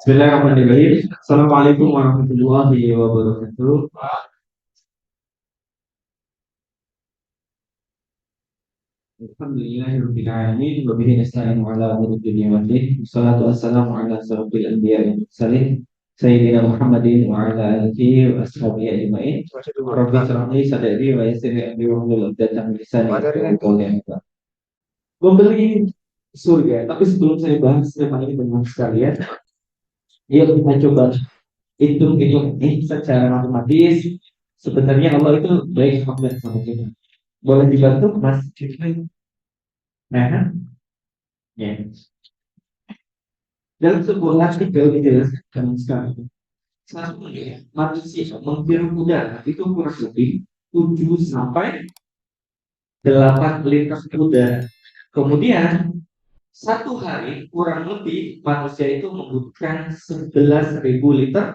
Bismillahirrahmanirrahim. Assalamualaikum warahmatullahi wabarakatuh. Alhamdulillahirabbil alamin wa bihi nasta'inu ala umuri dunya waddin. Wassalatu wassalamu ala asyrofil anbiya'i wal mursalin sayyidina Muhammadin wa ala alihi wa ashabihi ajmain. Rabbi shrah li sadri wa yassir li amri wahlul 'uqdatam min lisani yafqahu qawli. Membeli surga. Tapi sebelum saya bahas tema ini dengan sekalian, yuk kita coba hitung-hitung ini secara matematis. Sebenarnya Allah itu baik banget sama kita. Boleh dibantu Mas Cipri? Nah, ya. Dalam sebuah artikel dijelaskan sekali. Satu manusia menghirup udara itu kurang lebih 7 sampai 8 liter udara. Kemudian satu hari kurang lebih manusia itu membutuhkan 11.000 liter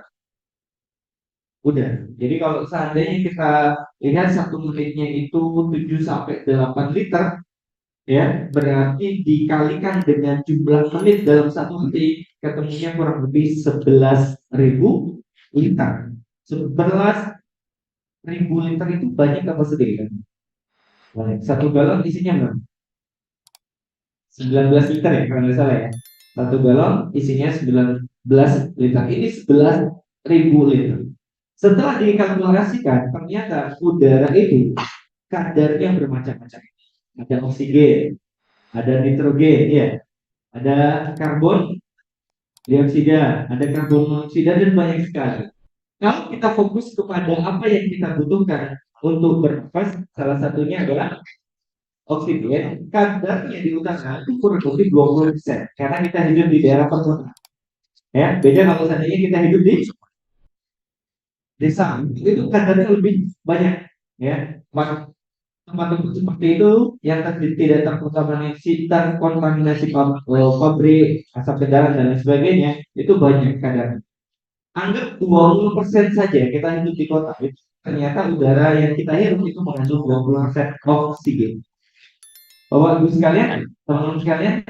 udara. Jadi kalau seandainya kita lihat 1 menitnya itu 7 sampai 8 liter, ya berarti dikalikan dengan jumlah menit dalam satu hari ketemunya kurang lebih 11.000 liter. 11.000 liter itu banyak apa sedikit? Banyak. Satu galon isinya berapa? 19 liter ya kalau nggak salah ya. Satu galon isinya 19 liter. Ini 11.000 liter. Setelah dikalkulasikan, ternyata udara itu kadarnya bermacam-macam. Ada oksigen, ada nitrogen, ya, ada karbon dioksida, ada karbon monoksida, dan banyak sekali. Kalau kita fokus kepada apa yang kita butuhkan untuk bernafas, salah satunya adalah oksigen. Kadarnya di udara itu kurang lebih 20%, karena kita hidup di daerah perkotaan. Ya, beda kalau seandainya kita hidup di desa, itu kadarnya lebih banyak. Ya, tempat-tempat seperti itu yang tidak terkontaminasi pabrik, asap kendaraan dan lain sebagainya, itu banyak kadar. Anggap 20% saja kita hidup di kota, ternyata udara yang kita hirup itu mengandung 20% oksigen. Bapak Ibu sekalian, teman-teman sekalian,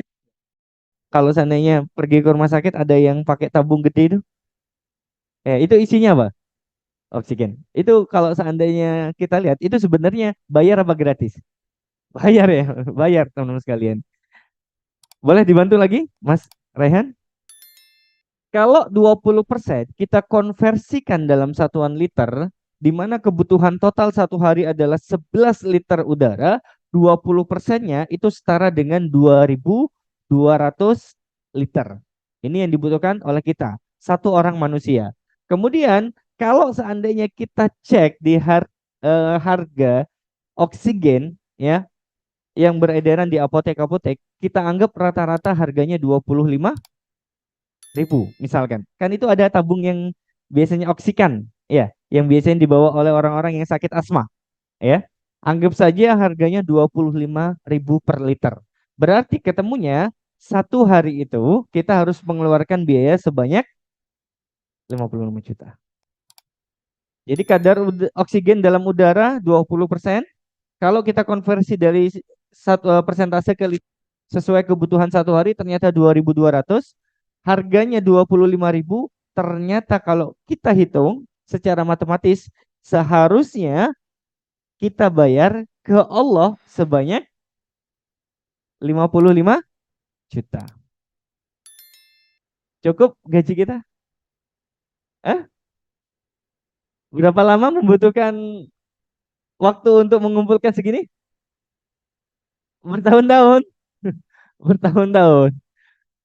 kalau seandainya pergi ke rumah sakit ada yang pakai tabung gede itu isinya apa? Oksigen. Itu kalau seandainya kita lihat itu sebenarnya bayar apa gratis? Bayar ya, bayar teman-teman sekalian. Boleh dibantu lagi, Mas Rehan? Kalau 20% kita konversikan dalam satuan liter, di mana kebutuhan total satu hari adalah 11 liter udara, 20%-nya itu setara dengan 2.200 liter. Ini yang dibutuhkan oleh kita, satu orang manusia. Kemudian, kalau seandainya kita cek di harga oksigen, ya, yang beredaran di apotek-apotek, kita anggap rata-rata harganya 25.000 misalkan. Kan itu ada tabung yang biasanya oksikan, ya, yang biasanya dibawa oleh orang-orang yang sakit asma, ya. Anggap saja harganya 25.000 per liter. Berarti ketemunya satu hari itu kita harus mengeluarkan biaya sebanyak 55 juta. Jadi kadar oksigen dalam udara 20%. Kalau kita konversi dari persentase ke sesuai kebutuhan satu hari ternyata 2.200, harganya 25.000. Ternyata kalau kita hitung secara matematis seharusnya kita bayar ke Allah sebanyak 55 juta. Cukup gaji kita? Berapa lama membutuhkan waktu untuk mengumpulkan segini? Bertahun-tahun. Bertahun-tahun.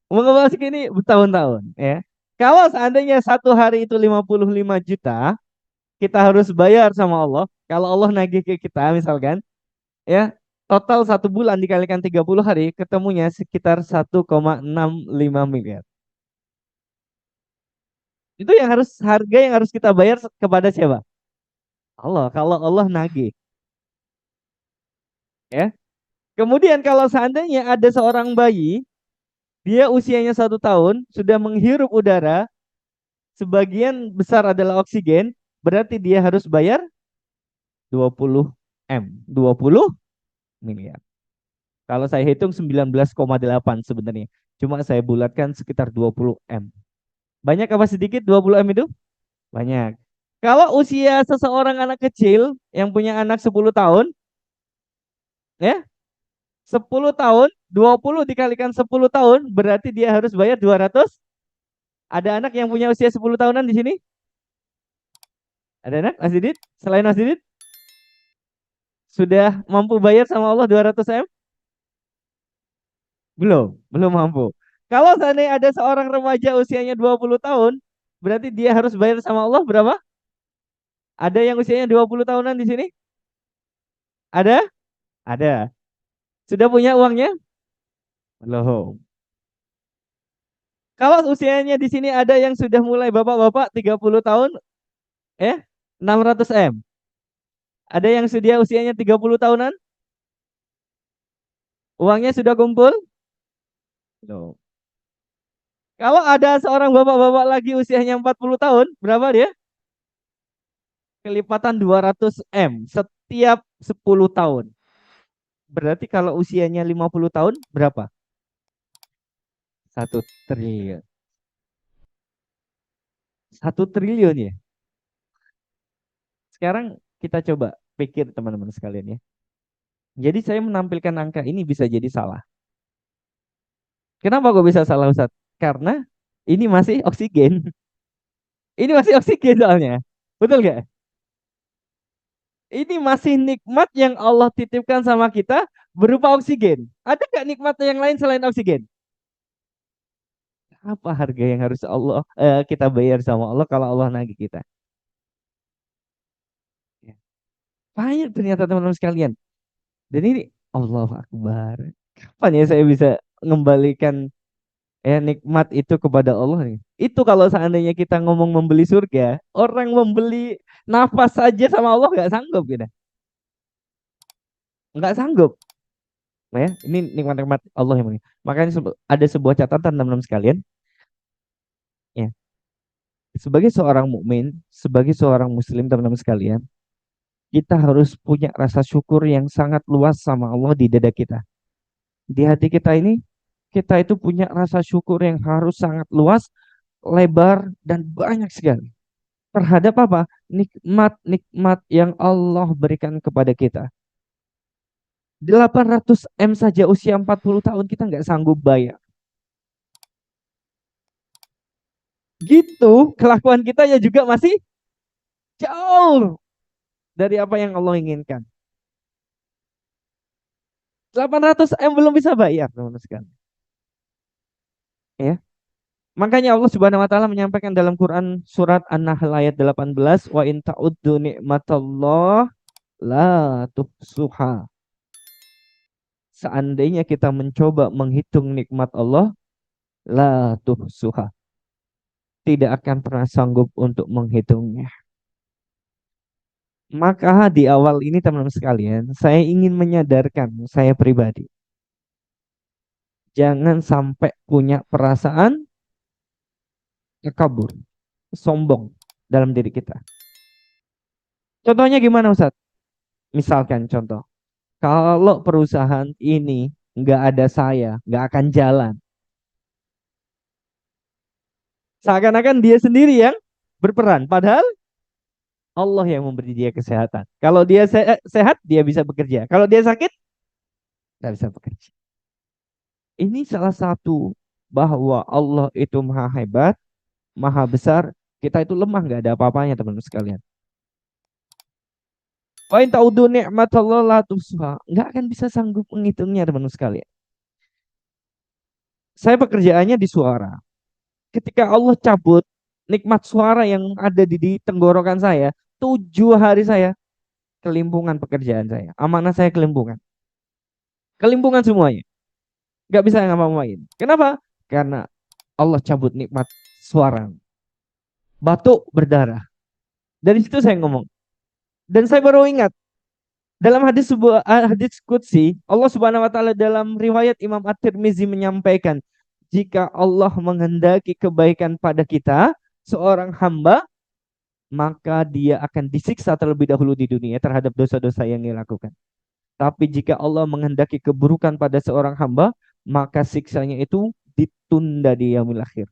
Mengumpulkan segini bertahun-tahun, ya. Kalau seandainya satu hari itu 55 juta, kita harus bayar sama Allah. Kalau Allah nagih ke kita misalkan, ya, total satu bulan dikalikan 30 hari, ketemunya sekitar 1,65 miliar. Itu yang harga yang harus kita bayar kepada siapa? Allah. Kalau Allah nagih, ya. Kemudian kalau seandainya ada seorang bayi, dia usianya 1 tahun, sudah menghirup udara, sebagian besar adalah oksigen, berarti dia harus bayar 20 M, 20 miliar. Kalau saya hitung 19,8 sebenarnya. Cuma saya bulatkan sekitar 20 M. Banyak apa sedikit 20 M itu? Banyak. Kalau usia seseorang anak kecil yang punya anak 10 tahun, ya, 10 tahun, 20 dikalikan 10 tahun, berarti dia harus bayar 200. Ada anak yang punya usia 10 tahunan di sini? Ada anak, Mas Didit? Selain Mas Didit, sudah mampu bayar sama Allah 200 M? Belum mampu. Kalau seandainya ada seorang remaja usianya 20 tahun, berarti dia harus bayar sama Allah berapa? Ada yang usianya 20 tahunan di sini? Ada? Ada. Sudah punya uangnya? Belum. Kalau usianya di sini ada yang sudah mulai bapak-bapak 30 tahun, 600 M. Ada yang sudah usianya 30 tahunan? Uangnya sudah kumpul? Belum. Kalau ada seorang bapak-bapak lagi usianya 40 tahun, berapa dia? Kelipatan 200 M setiap 10 tahun. Berarti kalau usianya 50 tahun, berapa? 1 triliun. 1 triliun ya. Sekarang kita coba pikir teman-teman sekalian ya. Jadi saya menampilkan angka ini bisa jadi salah. Kenapa kok bisa salah Ustaz? Karena ini masih oksigen. Ini masih oksigen soalnya. Betul nggak? Ini masih nikmat yang Allah titipkan sama kita berupa oksigen. Ada nggak nikmat yang lain selain oksigen? Apa harga yang harus kita bayar sama Allah kalau Allah nagih kita? Ya. Banyak ternyata teman-teman sekalian. Dan ini Allahu Akbar. Kapan ya saya bisa mengembalikan nikmat itu kepada Allah nih? Itu kalau seandainya kita ngomong membeli surga, orang membeli nafas saja sama Allah nggak sanggup gitu. Nggak sanggup. Nah, ya, ini nikmat-nikmat Allah yang ini. Makanya ada sebuah catatan teman-teman sekalian, ya. Sebagai seorang mukmin, sebagai seorang muslim teman-teman sekalian, kita harus punya rasa syukur yang sangat luas sama Allah di dada kita. Di hati kita ini, kita itu punya rasa syukur yang harus sangat luas, lebar, dan banyak sekali. Terhadap apa? Nikmat-nikmat yang Allah berikan kepada kita. 800 M saja usia 40 tahun kita nggak sanggup bayar. Gitu, kelakuan kita ya juga masih jauh dari apa yang Allah inginkan. 800 M belum bisa bayar, teman-teman sekalian. Ya. Makanya Allah Subhanahu wa taala menyampaikan dalam Quran surat An-Nahl ayat 18, wa in ta'uddu nikmatallah la tuhsuha. Seandainya kita mencoba menghitung nikmat Allah, la tuhsuha. Tidak akan pernah sanggup untuk menghitungnya. Maka di awal ini teman-teman sekalian, saya ingin menyadarkan saya pribadi. Jangan sampai punya perasaan kabur, sombong dalam diri kita. Contohnya gimana Ustaz? Misalkan contoh, kalau perusahaan ini nggak ada saya, nggak akan jalan. Seakan-akan dia sendiri yang berperan, padahal Allah yang memberi dia kesehatan. Kalau dia sehat, dia bisa bekerja. Kalau dia sakit, nggak bisa bekerja. Ini salah satu bahwa Allah itu maha hebat, maha besar. Kita itu lemah, nggak ada apa-apanya teman-teman sekalian. Wa in ta'udu ni'matallah la tuhsuha. Nggak akan bisa sanggup menghitungnya teman-teman sekalian. Saya pekerjaannya di suara. Ketika Allah cabut nikmat suara yang ada di tenggorokan saya, 7 hari saya kelimpungan pekerjaan saya. Amanah saya kelimpungan. Kelimpungan semuanya. Nggak bisa ngapa-ngapain. Kenapa? Karena Allah cabut nikmat suara. Batuk berdarah. Dari situ saya ngomong. Dan saya baru ingat dalam hadis qudsi Allah Subhanahu wa taala dalam riwayat Imam At-Tirmizi menyampaikan jika Allah menghendaki kebaikan pada kita seorang hamba maka dia akan disiksa terlebih dahulu di dunia terhadap dosa-dosa yang dia lakukan. Tapi jika Allah menghendaki keburukan pada seorang hamba maka siksanya itu ditunda di yaumil akhir.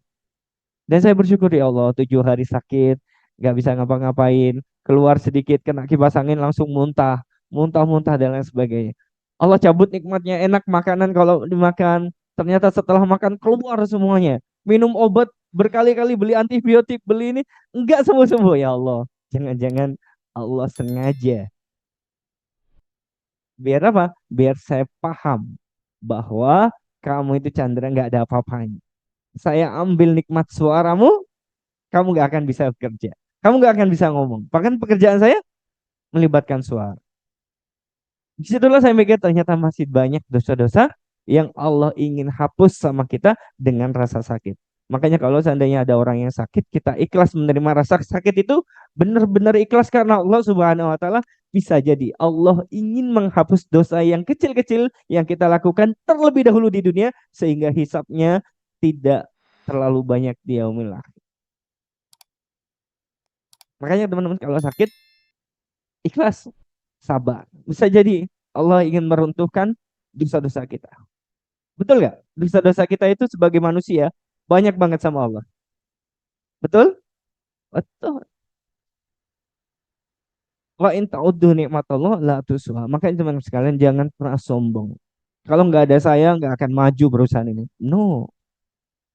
Dan saya bersyukur ya Allah, 7 hari sakit, nggak bisa ngapa-ngapain, keluar sedikit kena kipas angin langsung muntah, muntah-muntah dan lain sebagainya. Allah cabut nikmatnya, enak makanan kalau dimakan, ternyata setelah makan keluar semuanya. Minum obat berkali-kali, beli antibiotik, beli ini, enggak sembuh-sembuh ya Allah. Jangan-jangan Allah sengaja. Biar apa? Biar saya paham bahwa kamu itu Chandra nggak ada apa-apanya. Saya ambil nikmat suaramu, kamu nggak akan bisa bekerja. Kamu nggak akan bisa ngomong. Bahkan pekerjaan saya melibatkan suara. Disitulah saya mikir ternyata masih banyak dosa-dosa yang Allah ingin hapus sama kita dengan rasa sakit. Makanya kalau seandainya ada orang yang sakit, kita ikhlas menerima rasa sakit itu benar-benar ikhlas karena Allah Subhanahu wa taala bisa jadi Allah ingin menghapus dosa yang kecil-kecil yang kita lakukan terlebih dahulu di dunia sehingga hisapnya tidak terlalu banyak di yaumil akhir. Makanya teman-teman kalau sakit ikhlas, sabar. Bisa jadi Allah ingin meruntuhkan dosa-dosa kita. Betul nggak? Dosa-dosa kita itu sebagai manusia banyak banget sama Allah. Betul? Betul. Wa in ta'uddu nikmatallah la tusuha. Makanya teman sekalian jangan pernah sombong. Kalau nggak ada saya nggak akan maju perusahaan ini. No.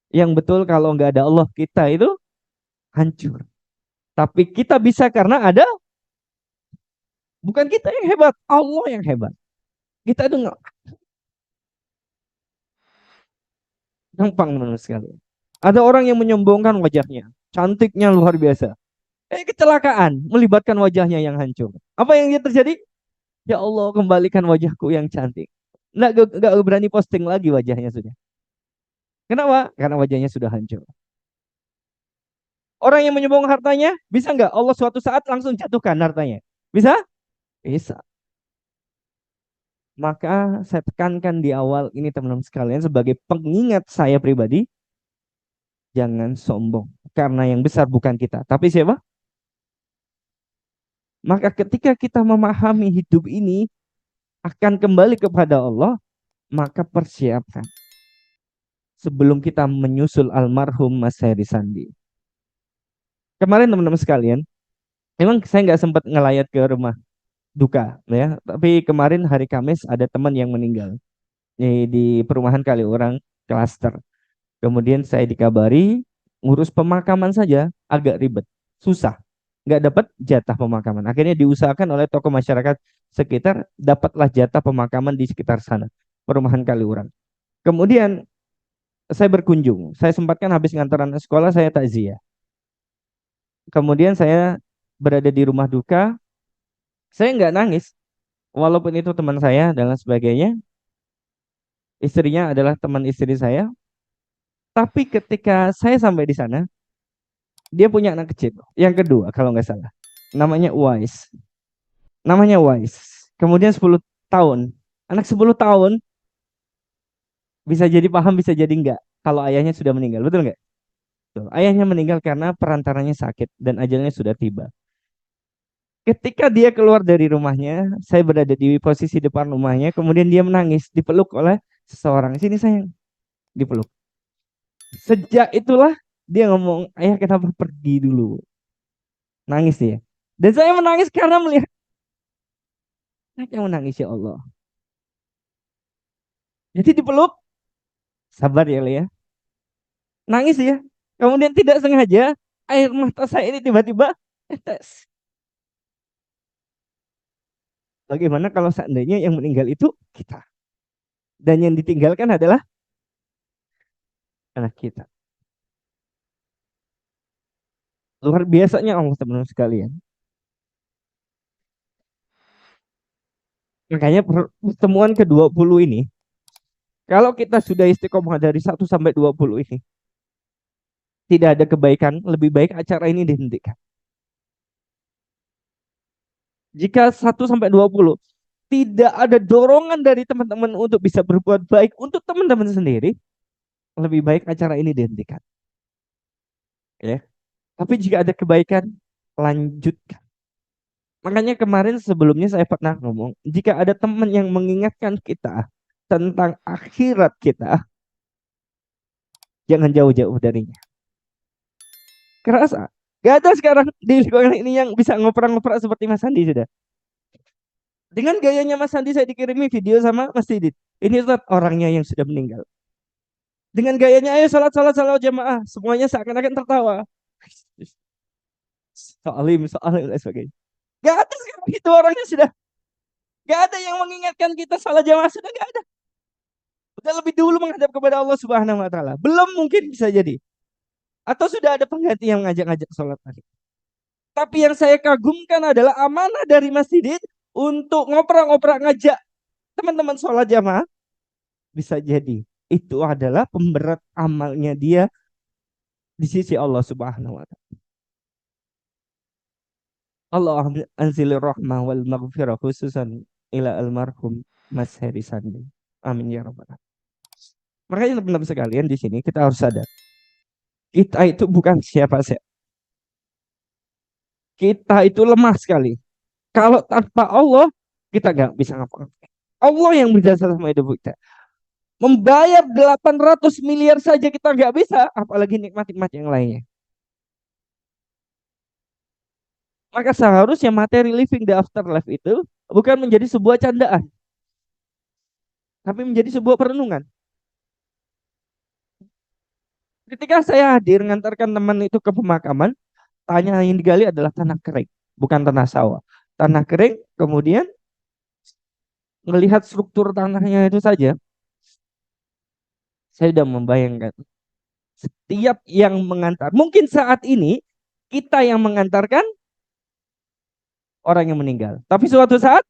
Yang betul kalau nggak ada Allah kita itu hancur. Tapi kita bisa karena ada bukan kita yang hebat, Allah yang hebat. Kita itu nggak gampang menurut sekali. Ada orang yang menyombongkan wajahnya, cantiknya luar biasa. Kecelakaan melibatkan wajahnya yang hancur. Apa yang terjadi? Ya Allah, kembalikan wajahku yang cantik. Nggak berani posting lagi wajahnya sudah. Kenapa? Karena wajahnya sudah hancur. Orang yang menyombong hartanya, bisa nggak Allah suatu saat langsung jatuhkan hartanya? Bisa? Bisa. Maka saya tekankan di awal ini teman-teman sekalian sebagai pengingat saya pribadi, jangan sombong. Karena yang besar bukan kita. Tapi siapa? Maka ketika kita memahami hidup ini akan kembali kepada Allah, maka persiapkan sebelum kita menyusul almarhum Mas Heri Sandi. Kemarin teman-teman sekalian, memang saya nggak sempat ngelayat ke rumah duka, ya. Tapi kemarin hari Kamis ada teman yang meninggal di perumahan Kaliurang Klaster. Kemudian saya dikabari ngurus pemakaman saja agak ribet, susah, nggak dapat jatah pemakaman. Akhirnya diusahakan oleh tokoh masyarakat sekitar, dapatlah jatah pemakaman di sekitar sana, perumahan Kaliurang. Kemudian saya berkunjung, saya sempatkan habis ngantaran sekolah saya takziah. Kemudian saya berada di rumah duka, saya nggak nangis, walaupun itu teman saya dan lain sebagainya, istrinya adalah teman istri saya. Tapi ketika saya sampai di sana, dia punya anak kecil, yang kedua kalau nggak salah, namanya Uwais. Namanya Uwais. Kemudian 10 tahun, anak 10 tahun bisa jadi paham, bisa jadi enggak. Kalau ayahnya sudah meninggal, betul nggak? Tuh, ayahnya meninggal karena perantaranya sakit dan ajalnya sudah tiba. Ketika dia keluar dari rumahnya, saya berada di posisi depan rumahnya, kemudian dia menangis, dipeluk oleh seseorang. Sini sayang, dipeluk. Sejak itulah dia ngomong, ayah kenapa pergi dulu? Nangis dia. Dan saya menangis karena melihat anaknya menangis ya Allah. Jadi dipeluk, sabar ya Lea. Nangis ya. Kemudian tidak sengaja air mata saya ini tiba-tiba tetes. Bagaimana kalau seandainya yang meninggal itu kita dan yang ditinggalkan adalah anak kita. Luar biasanya Allah teman-teman sekalian. Makanya pertemuan ke-20 ini, kalau kita sudah istiqomah dari 1 sampai 20 ini, tidak ada kebaikan, lebih baik acara ini dihentikan. Jika 1 sampai 20 tidak ada dorongan dari teman-teman untuk bisa berbuat baik untuk teman-teman sendiri, lebih baik acara ini dihentikan. Ya. Tapi jika ada kebaikan, lanjutkan. Makanya kemarin sebelumnya saya pernah ngomong, jika ada teman yang mengingatkan kita tentang akhirat kita, jangan jauh-jauh darinya. Kerasa. Gak ada sekarang di lingkungan ini yang bisa ngoprak-ngoprak seperti Mas Andi sudah. Dengan gayanya Mas Andi saya dikirimi video sama Mas Didit. Ini Ustaz orangnya yang sudah meninggal. Dengan gayanya ayo salat salat salat jamaah, semuanya seakan-akan tertawa. Soalim, soalim dan sebagainya. Gak ada sekarang itu orangnya sudah. Gak ada yang mengingatkan kita salat jamaah sudah gak ada. Udah lebih dulu menghadap kepada Allah Subhanahu wa taala. Belum mungkin bisa jadi. Atau sudah ada pengganti yang ngajak-ngajak sholat tadi. Tapi yang saya kagumkan adalah amanah dari Mas Didit untuk ngoprak-ngoprak ngajak teman-teman sholat jamaah. Bisa jadi itu adalah pemberat amalnya dia di sisi Allah Subhanahu wa taala. Allah anzilir rahmah wal maghfirah khususan ila almarhum Mas Heri Sandi. Amin ya rabbal alamin. Makanya teman-teman sekalian di sini kita harus sadar. Kita itu bukan siapa-siapa. Kita itu lemah sekali. Kalau tanpa Allah kita nggak bisa ngapa-ngapain. Allah yang berjasa sama hidup kita. Membayar 800 miliar saja kita nggak bisa, apalagi nikmat-nikmat yang lainnya. Maka seharusnya materi living the afterlife itu bukan menjadi sebuah candaan, tapi menjadi sebuah perenungan. Ketika saya hadir mengantarkan teman itu ke pemakaman, tanya yang digali adalah tanah kering, bukan tanah sawah. Tanah kering, kemudian melihat struktur tanahnya itu saja, saya sudah membayangkan setiap yang mengantar. Mungkin saat ini kita yang mengantarkan orang yang meninggal. Tapi suatu saat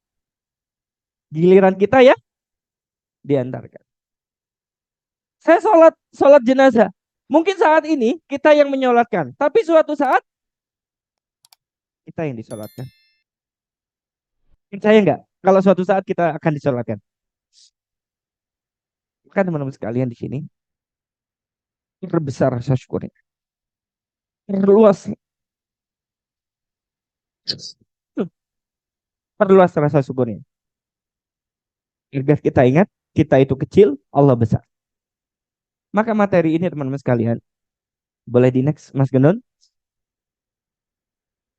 giliran kita ya diantarkan. Saya sholat jenazah. Mungkin saat ini kita yang menyolatkan. Tapi suatu saat kita yang disolatkan. Percaya nggak? Kalau suatu saat kita akan disolatkan. Kan teman-teman sekalian di sini. Terbesar rasa syukurnya. Perluas. Perluas rasa syukurnya. Agar kita ingat, kita itu kecil, Allah besar. Maka materi ini teman-teman sekalian, boleh di next Mas Gendon,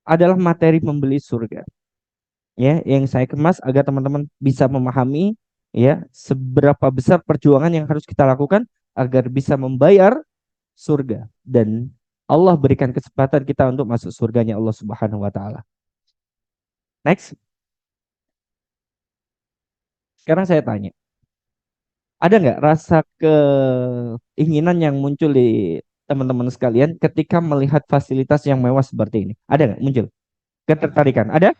adalah materi membeli surga. Ya, yang saya kemas agar teman-teman bisa memahami ya seberapa besar perjuangan yang harus kita lakukan agar bisa membayar surga dan Allah berikan kesempatan kita untuk masuk surganya Allah Subhanahu wa taala. Next. Sekarang saya tanya, ada nggak rasa keinginan yang muncul di teman-teman sekalian ketika melihat fasilitas yang mewah seperti ini? Ada nggak muncul? Ketertarikan? Ada?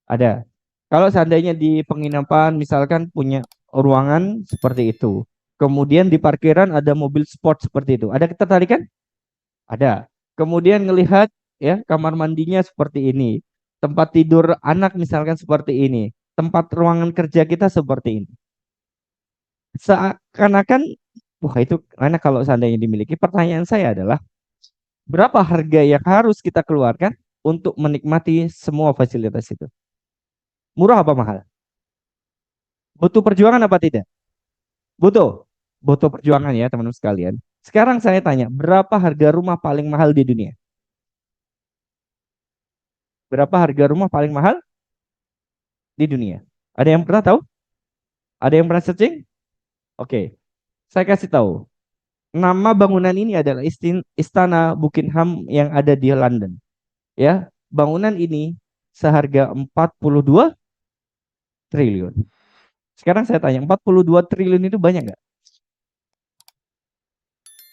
Ada. Kalau seandainya di penginapan misalkan punya ruangan seperti itu, kemudian di parkiran ada mobil sport seperti itu, ada ketertarikan? Ada. Kemudian ngelihat ya kamar mandinya seperti ini, tempat tidur anak misalkan seperti ini, tempat ruangan kerja kita seperti ini. Seakan-akan, wah itu karena kalau seandainya dimiliki, pertanyaan saya adalah berapa harga yang harus kita keluarkan untuk menikmati semua fasilitas itu? Murah apa mahal? Butuh perjuangan apa tidak? Butuh. Butuh perjuangan ya teman-teman sekalian. Sekarang saya tanya, berapa harga rumah paling mahal di dunia? Berapa harga rumah paling mahal di dunia? Ada yang pernah tahu? Ada yang pernah searching? Oke, saya kasih tahu. Nama bangunan ini adalah Istana Buckingham yang ada di London. Ya, bangunan ini seharga 42 triliun. Sekarang saya tanya, 42 triliun itu banyak nggak?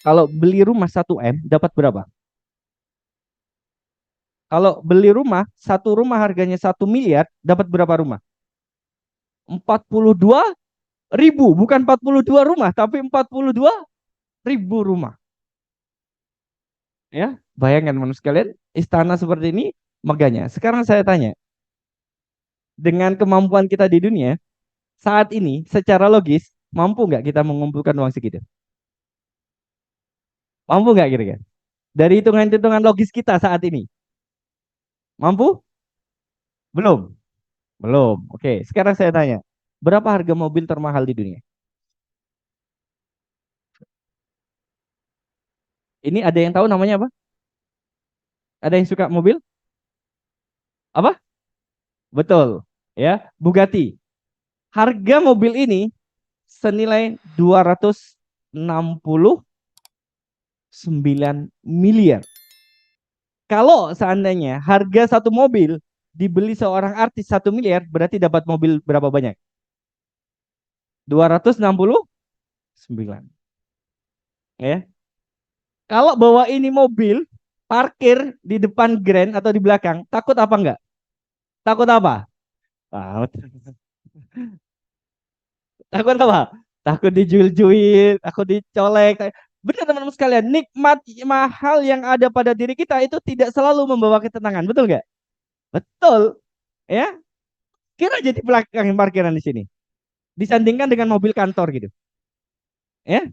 Kalau beli rumah 1 M dapat berapa? Kalau beli rumah, satu rumah harganya 1 miliar, dapat berapa rumah? 42 ribu, bukan 42 rumah, tapi 42 ribu rumah. Ya, bayangkan manusia sekalian, istana seperti ini megahnya. Sekarang saya tanya, dengan kemampuan kita di dunia, saat ini secara logis, mampu nggak kita mengumpulkan uang segitu? Mampu nggak kira-kira? Dari hitungan-hitungan logis kita saat ini, mampu? Belum. Belum. Oke, sekarang saya tanya, berapa harga mobil termahal di dunia? Ini ada yang tahu namanya apa? Ada yang suka mobil? Apa? Betul. Ya, Bugatti. Harga mobil ini senilai 269 miliar. Kalau seandainya harga satu mobil dibeli seorang artis 1 miliar, berarti dapat mobil berapa banyak? 269. Ya. Kalau bawa ini mobil, parkir di depan Grand atau di belakang, takut apa enggak? Takut apa? Ah, takut apa? Takut dijuil-juil, takut dicolek. Benar teman-teman sekalian, nikmat mahal yang ada pada diri kita itu tidak selalu membawa ketenangan, betul nggak? Betul, ya. Kira jadi belakang parkiran di sini, disandingkan dengan mobil kantor gitu, ya.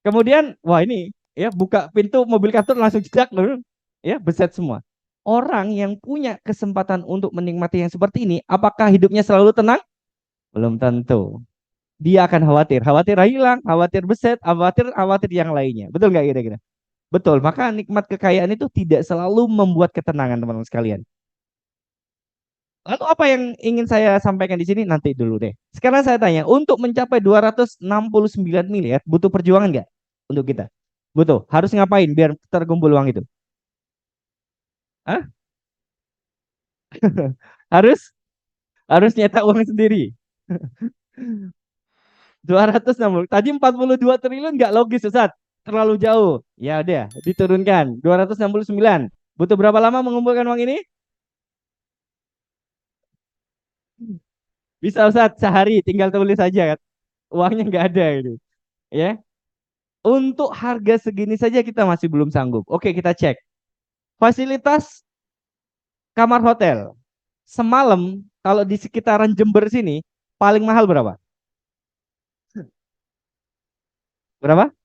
Kemudian, wah ini, ya buka pintu mobil kantor langsung jedak, loh, ya beset semua. Orang yang punya kesempatan untuk menikmati yang seperti ini, apakah hidupnya selalu tenang? Belum tentu. Dia akan khawatir, khawatir hilang, khawatir beset, khawatir khawatir yang lainnya. Betul nggak kira-kira? Betul. Maka nikmat kekayaan itu tidak selalu membuat ketenangan teman-teman sekalian. Lalu apa yang ingin saya sampaikan di sini nanti dulu deh. Sekarang saya tanya, untuk mencapai 269 miliar butuh perjuangan nggak untuk kita? Butuh. Harus ngapain biar terkumpul uang itu? Hah? Harus harus nyetak uang sendiri. 260. Tadi 42 triliun nggak logis, Ustaz. Terlalu jauh. Ya udah, diturunkan. 269. Butuh berapa lama mengumpulkan uang ini? Bisa Ustaz, sehari tinggal tulis saja kan. Uangnya nggak ada gitu. Ya. Untuk harga segini saja kita masih belum sanggup. Oke, kita cek. Fasilitas kamar hotel. Semalam kalau di sekitaran Jember sini paling mahal berapa? Berapa?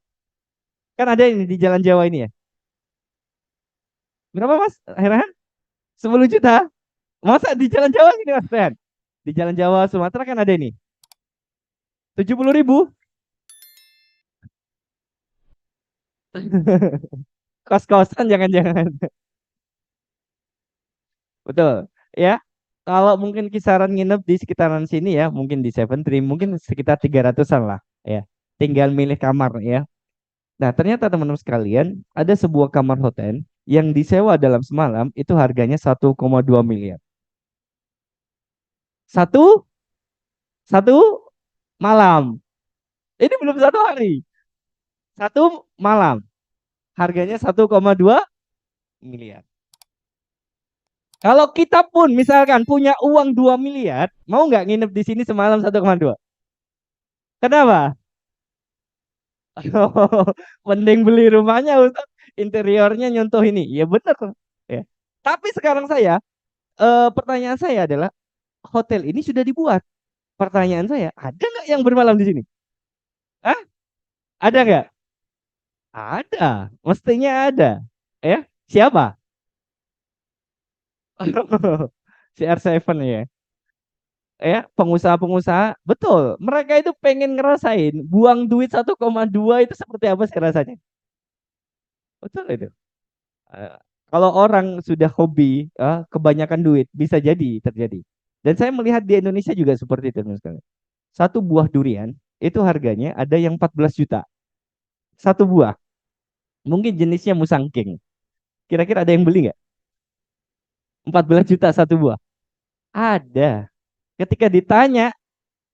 Kan ada ini di Jalan Jawa ini ya. Berapa Mas? Heran? 10 juta? Masa di Jalan Jawa gini Mas Rehan? Di Jalan Jawa Sumatera kan ada ini. 70 ribu. Kos-kosan jangan-jangan. Betul. Ya. Kalau mungkin kisaran nginep di sekitaran sini ya, mungkin di Seven Tree, mungkin sekitar 300-an lah. Ya. Tinggal milih kamar ya. Nah, ternyata teman-teman sekalian, ada sebuah kamar hotel yang disewa dalam semalam itu harganya 1,2 miliar. Satu, satu malam. Ini belum satu hari. Satu malam. Harganya 1,2 miliar. Kalau kita pun misalkan punya uang 2 miliar, mau nggak nginep di sini semalam 1,2? Kenapa? Mending beli rumahnya Ustaz, interiornya nyontoh ini. Ya benar. Ya. Tapi sekarang pertanyaan saya adalah hotel ini sudah dibuat. Pertanyaan saya, ada nggak yang bermalam di sini? Hah? Ada nggak? Ada. Mestinya ada. Ya, siapa? CR7 ya. Ya, pengusaha-pengusaha, betul. Mereka itu pengen ngerasain buang duit 1,2 itu seperti apa sih rasanya. Betul itu. Eh, Kalau orang sudah hobi, kebanyakan duit bisa jadi terjadi. Dan saya melihat di Indonesia juga seperti itu, teman sekalian. Satu buah durian itu harganya ada yang 14 juta. Satu buah. Mungkin jenisnya Musang King. Kira-kira ada yang beli nggak? 14 juta satu buah. Ada. Ketika ditanya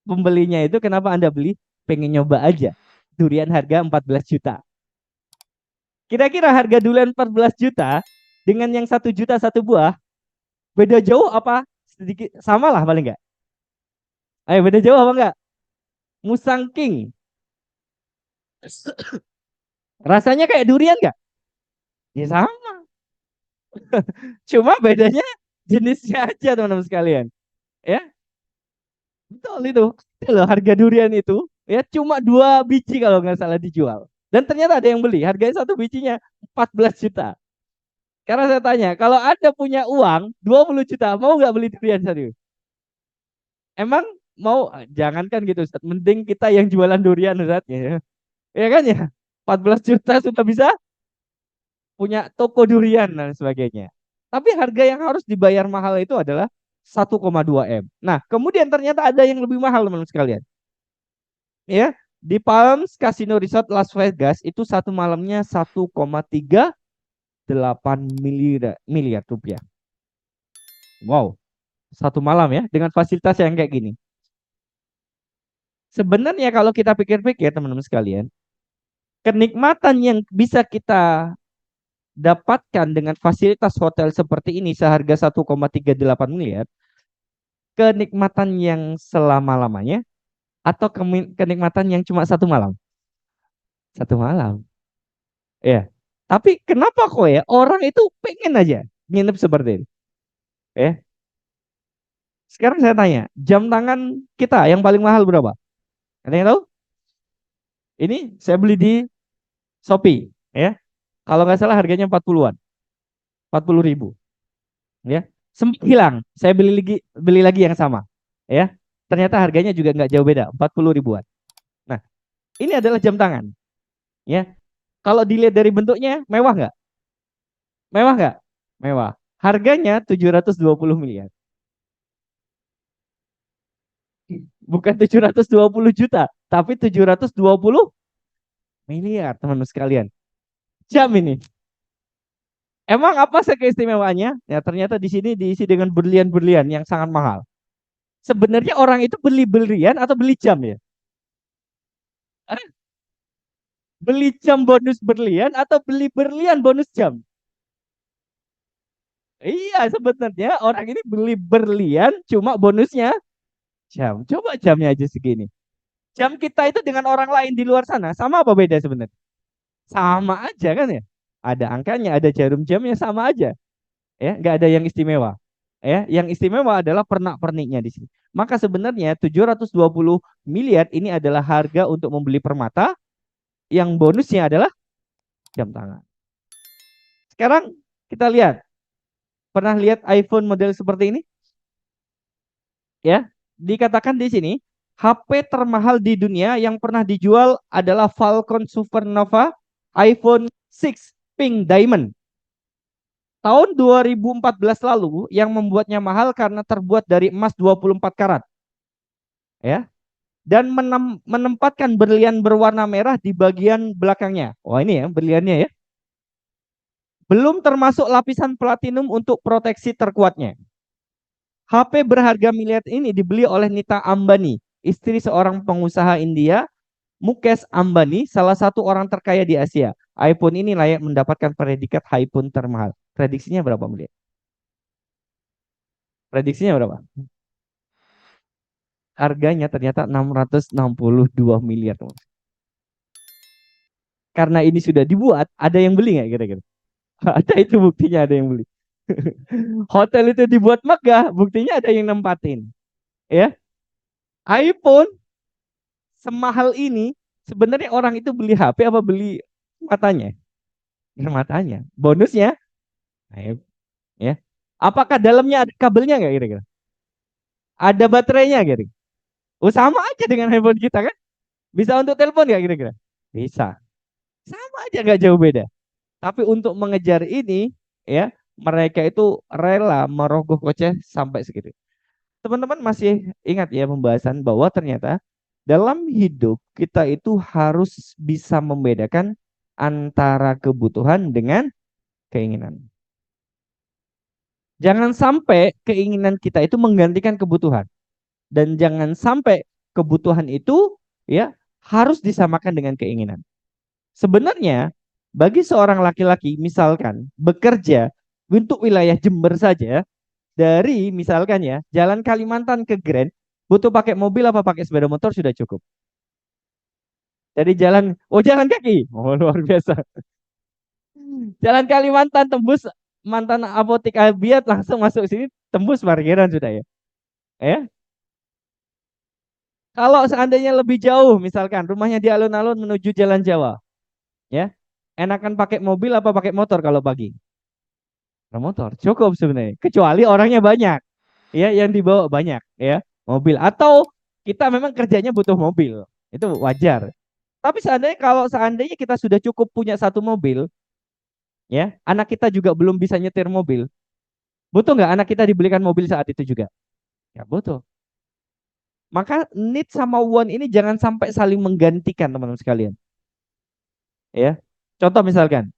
pembelinya itu kenapa Anda beli? Pengen nyoba aja. Durian harga 14 juta. Kira-kira harga durian 14 juta dengan yang 1 juta satu buah, beda jauh apa? Sedikit sama lah paling nggak? Ayo beda jauh apa enggak? Musang King. Rasanya kayak durian nggak? Ya sama. Cuma bedanya jenisnya aja teman-teman sekalian. Ya, betul itu. Itu loh harga durian itu ya cuma 2 biji kalau nggak salah dijual. Dan ternyata ada yang beli. Harganya satu bijinya 14 juta. Karena saya tanya, kalau Anda punya uang 20 juta, mau nggak beli durian serius? Emang mau? Jangankan gitu, Ustaz. Mending kita yang jualan durian, Ustaz. Ya, ya kan ya? 14 juta sudah bisa punya toko durian dan sebagainya. Tapi harga yang harus dibayar mahal itu adalah 1,2 M. Nah, kemudian ternyata ada yang lebih mahal teman-teman sekalian. Ya, di Palms Casino Resort Las Vegas itu satu malamnya 1,38 miliar miliar rupiah. Wow, satu malam ya dengan fasilitas yang kayak gini. Sebenarnya kalau kita pikir-pikir teman-teman sekalian, kenikmatan yang bisa kita dapatkan dengan fasilitas hotel seperti ini seharga 1,38 miliar, kenikmatan yang selama-lamanya atau kenikmatan yang cuma satu malam? Satu malam. Ya. Tapi kenapa kok ya orang itu pengen aja nginep seperti ini? Ya. Sekarang saya tanya, jam tangan kita yang paling mahal berapa? Ada yang tahu? Ini saya beli di Shopee, ya. Kalau nggak salah harganya 40-an, 40.000, ya. Sempat hilang, saya beli lagi yang sama, ya. Ternyata harganya juga nggak jauh beda, 40 ribuan. Nah, ini adalah jam tangan, ya. Kalau dilihat dari bentuknya, mewah nggak? Mewah nggak? Mewah. Harganya 720 miliar. Bukan 720 juta, tapi 720 miliar, teman-teman sekalian. Jam ini. Emang apa sih keistimewaannya? Ya, ternyata di sini diisi dengan berlian-berlian yang sangat mahal. Sebenarnya orang itu beli berlian atau beli jam ya? Eh, Beli jam bonus berlian atau beli berlian bonus jam? Iya, sebenarnya orang ini beli berlian cuma bonusnya jam. Coba jamnya aja segini. Jam kita itu dengan orang lain di luar sana sama apa beda sebenarnya? Sama aja kan ya? Ada angkanya, ada jarum jamnya sama aja. Ya, nggak ada yang istimewa. Ya, yang istimewa adalah pernak-perniknya di sini. Maka sebenarnya 720 miliar ini adalah harga untuk membeli permata, yang bonusnya adalah jam tangan. Sekarang kita lihat, pernah lihat iPhone model seperti ini? Ya, dikatakan di sini HP termahal di dunia yang pernah dijual adalah Falcon Supernova iPhone 6 Pink Diamond. Tahun 2014 lalu yang membuatnya mahal karena terbuat dari emas 24 karat. Ya, dan menempatkan berlian berwarna merah di bagian belakangnya. Wah, ini ya berliannya ya. Belum termasuk lapisan platinum untuk proteksi terkuatnya. HP berharga miliar ini dibeli oleh Nita Ambani, istri seorang pengusaha India, Mukesh Ambani, salah satu orang terkaya di Asia. iPhone ini layak mendapatkan predikat iPhone termahal. Prediksinya berapa miliar? Prediksinya berapa? Harganya ternyata 662 miliar. Karena ini sudah dibuat, ada yang beli nggak kira-kira? Ada, itu buktinya ada yang beli. Hotel itu dibuat megah, buktinya ada yang nempatin. Ya, iPhone semahal ini sebenarnya orang itu beli HP apa beli matanya? Matanya. Bonusnya, nah, ya. Apakah dalamnya ada kabelnya nggak kira-kira? Ada baterainya kira-kira? Oh, sama aja dengan handphone kita kan? Bisa untuk telepon nggak kira-kira? Bisa. Sama aja nggak jauh beda. Tapi untuk mengejar ini, ya, mereka itu rela merogoh kocek sampai segitu. Teman-teman masih ingat ya pembahasan bahwa ternyata dalam hidup kita itu harus bisa membedakan antara kebutuhan dengan keinginan. Jangan sampai keinginan kita itu menggantikan kebutuhan, dan jangan sampai kebutuhan itu ya harus disamakan dengan keinginan. Sebenarnya bagi seorang laki-laki misalkan bekerja untuk wilayah Jember saja, dari misalkan ya Jalan Kalimantan ke Grand, butuh pakai mobil apa pakai sepeda motor sudah cukup. Dari jalan kaki, oh luar biasa. Jalan Kalimantan tembus mantan apotek Albiat langsung masuk sini, tembus parkiran sudah ya. Ya, kalau seandainya lebih jauh, misalkan rumahnya di alun-alun menuju Jalan Jawa, ya, enakan pakai mobil apa pakai motor kalau pagi? Motor cukup sebenarnya, kecuali orangnya banyak, ya, yang dibawa banyak, ya, mobil, atau kita memang kerjanya butuh mobil, itu wajar. Tapi seandainya kita sudah cukup punya satu mobil, ya, anak kita juga belum bisa nyetir mobil, Butuh nggak anak kita dibelikan mobil saat itu juga? Ya butuh. Maka need sama want ini jangan sampai saling menggantikan teman-teman sekalian. Ya. Contoh misalkan,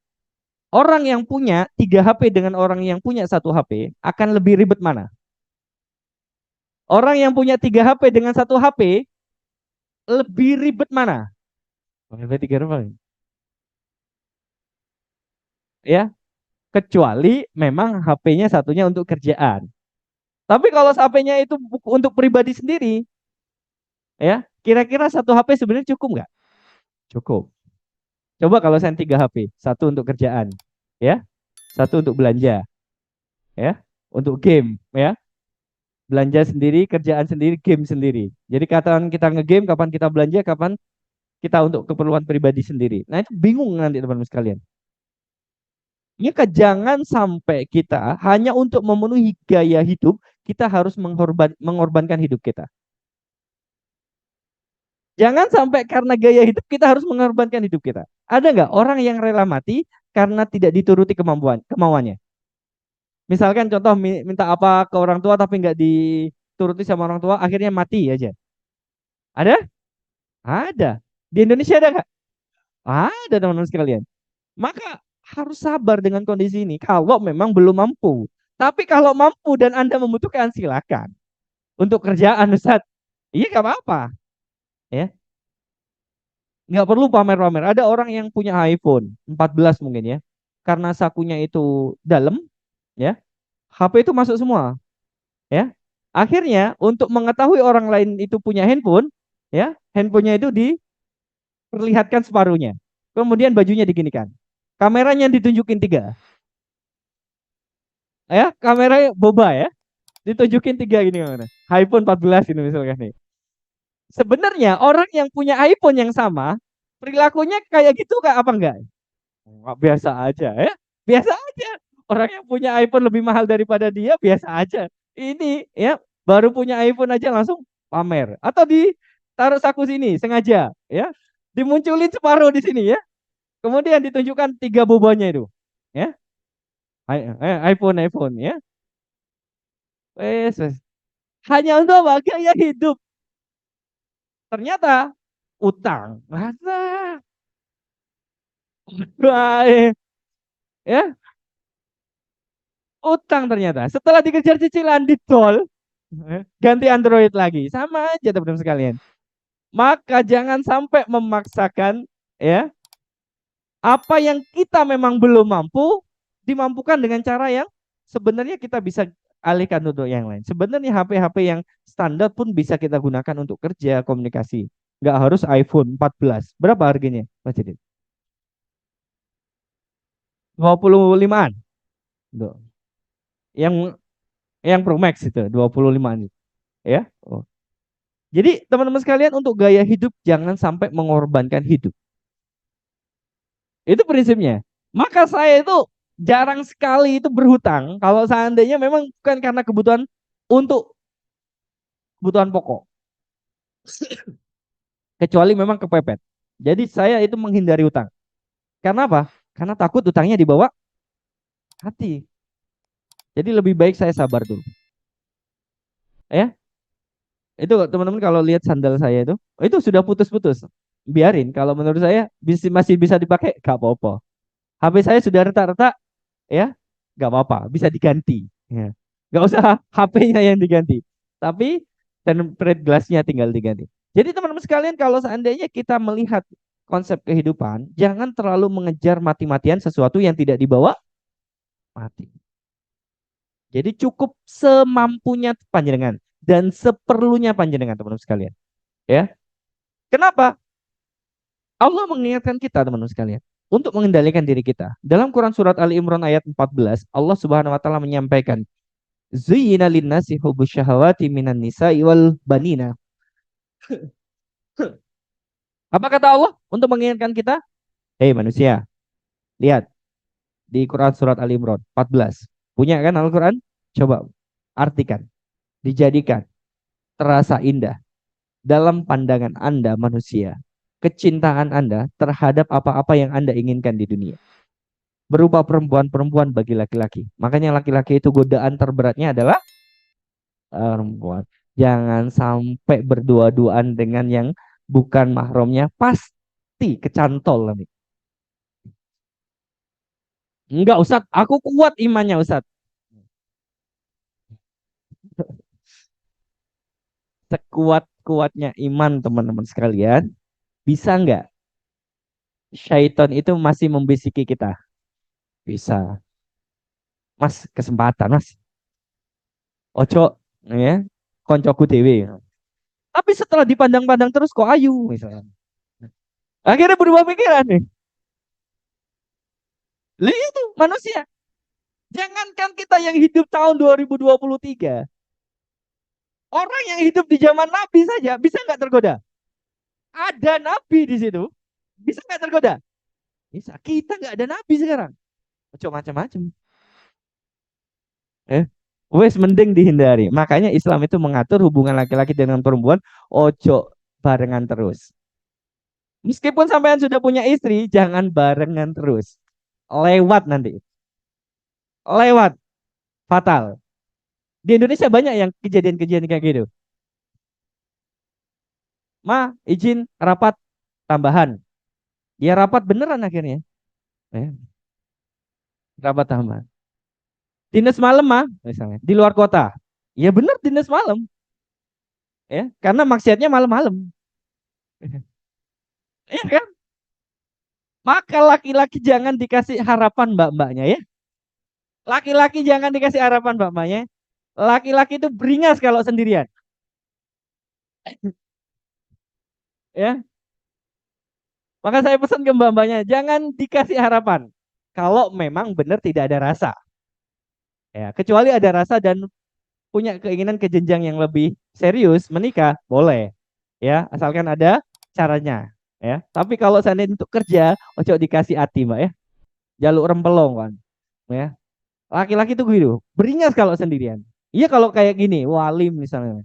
orang yang punya 3 HP dengan orang yang punya 1 HP akan lebih ribet mana? Orang yang punya 3 HP dengan 1 HP lebih ribet mana? Lebih 3 HP. Ya, kecuali memang HP-nya satunya untuk kerjaan. Tapi kalau HP-nya itu untuk pribadi sendiri, ya, kira-kira 1 HP sebenarnya cukup nggak? Cukup. Coba kalau saya 3 HP, satu untuk kerjaan, ya, satu untuk belanja, ya, untuk game, ya, belanja sendiri, kerjaan sendiri, game sendiri. Jadi kapan kita ngegame, kapan kita belanja, kapan kita untuk keperluan pribadi sendiri. Nah itu bingung nanti teman-teman sekalian. Maka jangan sampai kita hanya untuk memenuhi gaya hidup, kita harus mengorbankan hidup kita. Jangan sampai karena gaya hidup kita harus mengorbankan hidup kita. Ada nggak orang yang rela mati karena tidak dituruti kemauannya? Misalkan contoh minta apa ke orang tua tapi nggak dituruti sama orang tua, akhirnya mati aja. Ada? Ada. Di Indonesia ada nggak? Ada teman-teman sekalian. Maka harus sabar dengan kondisi ini kalau memang belum mampu. Tapi kalau mampu dan Anda membutuhkan silakan. Untuk kerjaan Ustaz. Iya nggak apa-apa. Ya, nggak perlu pamer-pamer. Ada orang yang punya iPhone 14 mungkin ya. Karena sakunya itu dalam, ya, HP itu masuk semua, ya. Akhirnya untuk mengetahui orang lain itu punya handphone, ya, handphonenya itu diperlihatkan separuhnya. Kemudian bajunya diginikan. Kameranya ditunjukin 3. Ya, kameranya boba ya. Ditunjukin 3 gini mana. iPhone 14 ini misalkan nih. Sebenarnya orang yang punya iPhone yang sama, perilakunya kayak gitu kak apa enggak? Nggak, biasa aja ya. Biasa aja. Orang yang punya iPhone lebih mahal daripada dia biasa aja. Ini ya baru punya iPhone aja langsung pamer atau ditaruh saku sini sengaja ya. Dimunculin separuh di sini ya. Kemudian ditunjukkan 3 bobanya itu. Ya. iPhone ya. Wes, wes. Hanya untuk apa? Gaya hidup. Ternyata utang. Masa? Baik. Ya, utang ternyata. Setelah dikejar cicilan di tol, ganti Android lagi. Sama aja teman-teman sekalian. Maka jangan sampai memaksakan ya apa yang kita memang belum mampu dimampukan dengan cara yang sebenarnya kita bisa alihkan untuk yang lain. Sebenarnya HP-HP yang standar pun bisa kita gunakan untuk kerja komunikasi. Nggak harus iPhone 14. Berapa harganya, Mas Jidit? 25-an. Tuh. Yang Pro Max itu 25-an. Ya. Oh. Jadi teman-teman sekalian untuk gaya hidup jangan sampai mengorbankan hidup. Itu prinsipnya. Maka saya itu jarang sekali itu berhutang kalau seandainya memang bukan karena kebutuhan untuk kebutuhan pokok. Kecuali memang kepepet. Jadi saya itu menghindari utang. Karena apa? Karena takut utangnya dibawa hati. Jadi lebih baik saya sabar dulu. Ya, itu teman-teman kalau lihat sandal saya itu, oh, itu sudah putus-putus. Biarin. Kalau menurut saya masih bisa dipakai, gak apa-apa. HP saya sudah retak-retak, ya, gak apa-apa. Bisa diganti. Ya. Gak usah HP-nya yang diganti. Tapi tempered glass-nya tinggal diganti. Jadi teman-teman sekalian, kalau seandainya kita melihat konsep kehidupan, jangan terlalu mengejar mati-matian sesuatu yang tidak dibawa mati. Jadi cukup semampunya panjenengan dan seperlunya panjenengan teman-teman sekalian. Ya, kenapa? Allah mengingatkan kita teman-teman sekalian untuk mengendalikan diri kita. Dalam Quran surat Ali Imran ayat 14, Allah Subhanahu wa taala menyampaikan, "Zuyyina lin-nasi hubbus syahawati minan nisa'i wal banina." Apa kata Allah untuk mengingatkan kita? Hei manusia, lihat di Quran surat Ali Imran 14. Punya kan Al-Quran? Coba artikan, dijadikan terasa indah dalam pandangan Anda manusia, kecintaan Anda terhadap apa-apa yang Anda inginkan di dunia. berupa perempuan-perempuan bagi laki-laki. Makanya laki-laki itu godaan terberatnya adalah perempuan. Jangan sampai berdua-duaan dengan yang bukan mahramnya, pasti kecantol nanti. Enggak, Ustadz, aku kuat imannya, Ustadz. Sekuat-kuatnya iman, teman-teman sekalian, bisa nggak syaitan itu masih membisiki kita? Bisa. Mas, kesempatan, Mas. Ojo, ya, koncoku dewe. Tapi setelah dipandang-pandang terus kok ayu, misalnya. Akhirnya berubah pikiran nih. Lihat itu manusia. Jangankan kita yang hidup tahun 2023, orang yang hidup di zaman Nabi saja bisa nggak tergoda? Ada Nabi di situ, bisa nggak tergoda? Bisa. Kita nggak ada Nabi sekarang. Ojo macam-macam. Eh, wes mending dihindari. Makanya Islam itu mengatur hubungan laki-laki dengan perempuan, ojo barengan terus. Meskipun sampean sudah punya istri, jangan barengan terus. Lewat nanti. Lewat. Fatal. Di Indonesia banyak yang kejadian-kejadian kayak gitu. Ma, izin rapat tambahan. Ya rapat beneran akhirnya. Eh, rapat tambahan. Dinas malam mah, misalnya. Di luar kota. Ya bener dinas malam. Ya, karena maksiatnya malam-malam. Iya kan? Maka laki-laki jangan dikasih harapan mbak-mbaknya ya. Laki-laki jangan dikasih harapan mbak-mbaknya. Laki-laki itu beringas kalau sendirian. Ya, maka saya pesan ke mbak-mbaknya, jangan dikasih harapan. Kalau memang benar tidak ada rasa. Ya, kecuali ada rasa dan punya keinginan ke jenjang yang lebih serius, menikah, boleh. Ya, asalkan ada caranya. Ya, tapi kalau seandainya untuk kerja, ojo dikasih hati, Mbak ya. Jaluk rempelong kan. Ya, laki-laki itu gitu, beringas kalau sendirian. Iya kalau kayak gini, walim misalnya.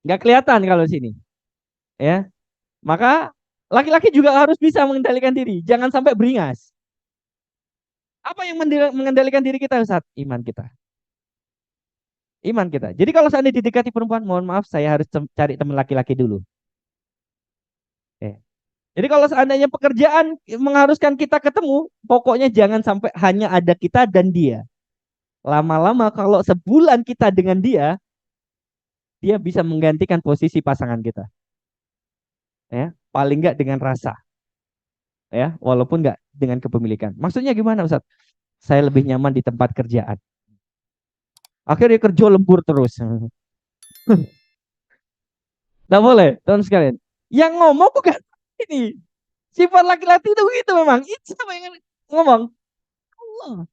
Nggak kelihatan kalau sini. Ya, maka laki-laki juga harus bisa mengendalikan diri. Jangan sampai beringas. Apa yang mengendalikan diri kita, Ustaz? Iman kita. Iman kita. Jadi kalau seandainya didekati perempuan, mohon maaf, saya harus cari teman laki-laki dulu. Eh. Jadi kalau seandainya pekerjaan mengharuskan kita ketemu, pokoknya jangan sampai hanya ada kita dan dia. Lama-lama kalau sebulan kita dengan dia, dia bisa menggantikan posisi pasangan kita. Ya, paling nggak dengan rasa, ya, walaupun nggak dengan kepemilikan. Maksudnya gimana, Ustaz? Saya lebih nyaman di tempat kerjaan. Akhirnya kerja lembur terus. Nggak boleh, teman sekalian. Yang ngomong bukan ini. Sifat laki-laki itu begitu memang. Itu siapa yang ngomong? Allah.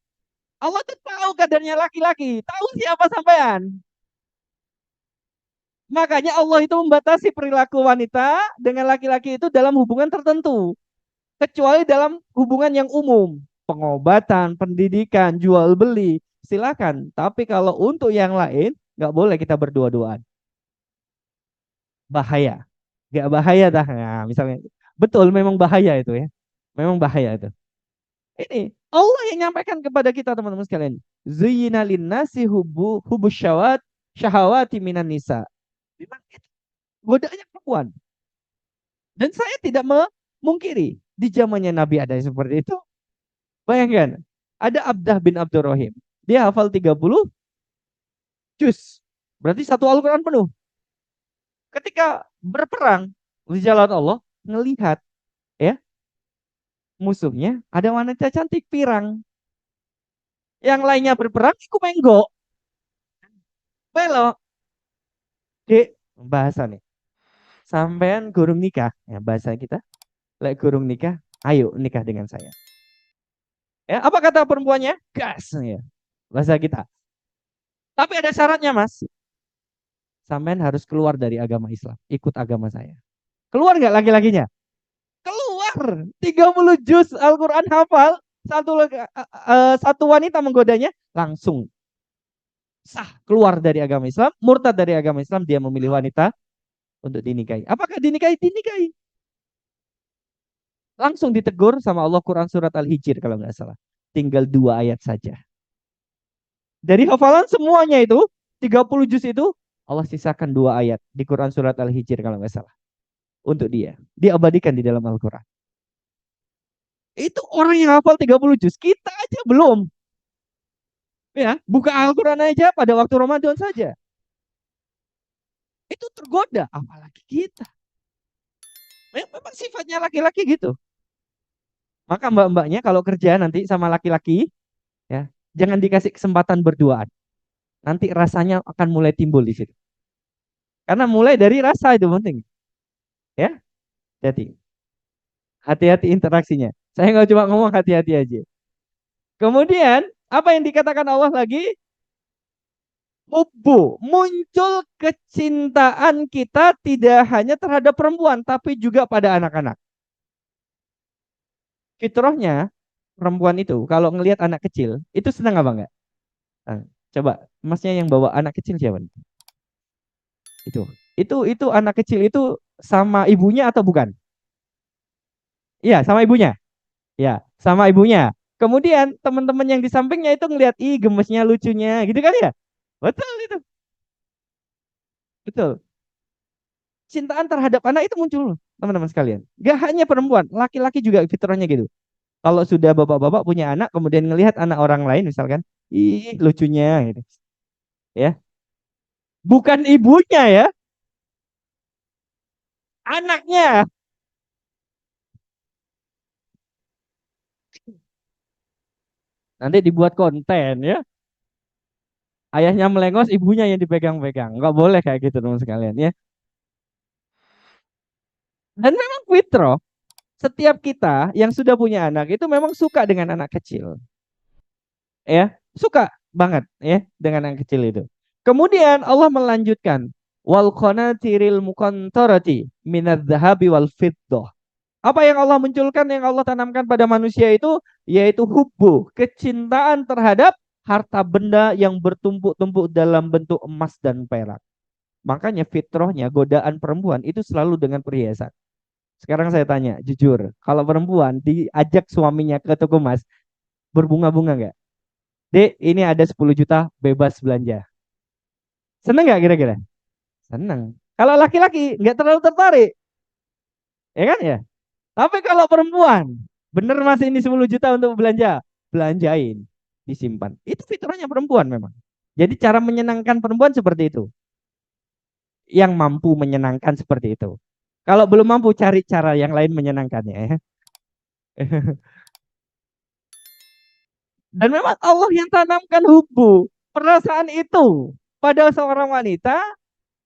Allah tuh tahu kadarnya laki-laki. Tahu siapa sampean. Makanya Allah itu membatasi perilaku wanita dengan laki-laki itu dalam hubungan tertentu. Kecuali dalam hubungan yang umum. Pengobatan, pendidikan, jual beli. Silakan. Tapi kalau untuk yang lain, nggak boleh kita berdua-duaan. Bahaya. Nggak bahaya dah. Nah, misalnya. Betul, memang bahaya itu ya. Memang bahaya itu. Ini Allah yang nyampaikan kepada kita teman-teman sekalian. Zuyyina linnasi hubus syahawati minan nisa. Memang itu godaannya perempuan. Dan saya tidak memungkiri di zamannya Nabi ada yang seperti itu. Bayangkan, ada Abdah bin Abdurrahim. Dia hafal 30 juz. Berarti satu Al-Quran penuh. Ketika berperang di jalan Allah, ngelihat ya musuhnya ada wanita cantik pirang. Yang lainnya berperang, aku menggok. Belok. Dek, bahasa nih. Sampean gurung nikah, ya bahasa kita. Lek gurung nikah, ayo nikah dengan saya. Ya, apa kata perempuannya? Gas, ya. Bahasa kita. Tapi ada syaratnya, Mas. Sampean harus keluar dari agama Islam, ikut agama saya. Keluar nggak laki-lakinya? Keluar. 30 juz Al-Qur'an hafal, satu wanita menggodanya, langsung sah keluar dari agama Islam, murtad dari agama Islam, dia memilih wanita untuk dinikahi. Apakah dinikahi? Dinikahi. Langsung ditegur sama Allah Quran surat Al-Hijr kalau nggak salah. Tinggal 2 ayat saja. Dari hafalan semuanya itu, 30 juz itu, Allah sisakan 2 ayat di Quran surat Al-Hijr kalau nggak salah. Untuk dia. Diabadikan di dalam Al-Quran. Itu orang yang hafal 30 juz. Kita aja belum. Ya, buka Al-Quran aja pada waktu Ramadan saja. Itu tergoda. Apalagi kita. Memang sifatnya laki-laki gitu. Maka mbak-mbaknya kalau kerja nanti sama laki-laki, ya, jangan dikasih kesempatan berduaan. Nanti rasanya akan mulai timbul di situ. Karena mulai dari rasa itu penting. Ya, jadi hati-hati interaksinya. Saya nggak cuma ngomong hati-hati aja. Kemudian apa yang dikatakan Allah lagi? Hubbu, muncul kecintaan kita tidak hanya terhadap perempuan, tapi juga pada anak-anak. Fitrahnya perempuan itu kalau ngelihat anak kecil, itu senang apa enggak? Nah, coba, masnya yang bawa anak kecil siapa? Itu. Itu anak kecil itu sama ibunya atau bukan? Iya, sama ibunya. Ya, sama ibunya. Kemudian teman-teman yang di sampingnya itu ngelihat, ih gemesnya, lucunya, gitu kan ya? Betul itu. Betul. Cintaan terhadap anak itu muncul, teman-teman sekalian. Gak hanya perempuan, laki-laki juga fitrahnya gitu. Kalau sudah bapak-bapak punya anak, kemudian ngelihat anak orang lain misalkan, ih lucunya gitu. Ya, bukan ibunya ya, anaknya. Nanti dibuat konten ya. Ayahnya melengos, ibunya yang dipegang-pegang. Nggak boleh kayak gitu teman sekalian ya. Dan memang fitrah, setiap kita yang sudah punya anak itu memang suka dengan anak kecil. Ya, suka banget ya dengan anak kecil itu. Kemudian Allah melanjutkan, wal qanatiril muqantarati minadz zahabi wal fiddah. Apa yang Allah munculkan, yang Allah tanamkan pada manusia itu, yaitu hubbu, kecintaan terhadap harta benda yang bertumpuk-tumpuk dalam bentuk emas dan perak. Makanya fitrahnya godaan perempuan itu selalu dengan perhiasan. Sekarang saya tanya, jujur, kalau perempuan diajak suaminya ke toko emas, berbunga-bunga nggak? Dek, ini ada 10 juta bebas belanja. Seneng nggak kira-kira? Seneng. Kalau laki-laki nggak terlalu tertarik, ya kan ya? Tapi kalau perempuan, bener mas ini 10 juta untuk belanja, belanjain, disimpan. Itu fitrahnya perempuan memang. Jadi cara menyenangkan perempuan seperti itu. Yang mampu menyenangkan seperti itu. Kalau belum mampu, cari cara yang lain menyenangkannya ya. Dan memang Allah yang tanamkan hubbu, perasaan itu pada seorang wanita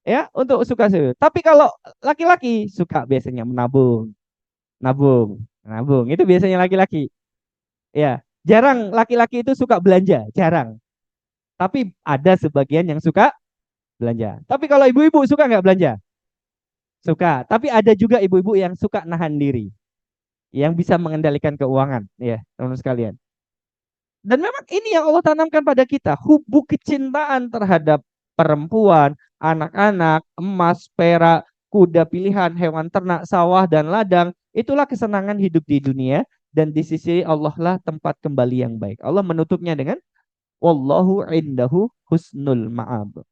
ya untuk suka-suka. Tapi kalau laki-laki suka biasanya menabung, nabung, nabung. Itu biasanya laki-laki. Ya, jarang laki-laki itu suka belanja, jarang. Tapi ada sebagian yang suka belanja. Tapi kalau ibu-ibu suka nggak belanja? Suka. Tapi ada juga ibu-ibu yang suka nahan diri, yang bisa mengendalikan keuangan, ya, teman-teman sekalian. Dan memang ini yang Allah tanamkan pada kita, hubbu kecintaan terhadap perempuan, anak-anak, emas, perak, kuda pilihan, hewan ternak, sawah, dan ladang. Itulah kesenangan hidup di dunia, dan di sisi Allah lah tempat kembali yang baik. Allah menutupnya dengan wallahu indahu husnul ma'ab.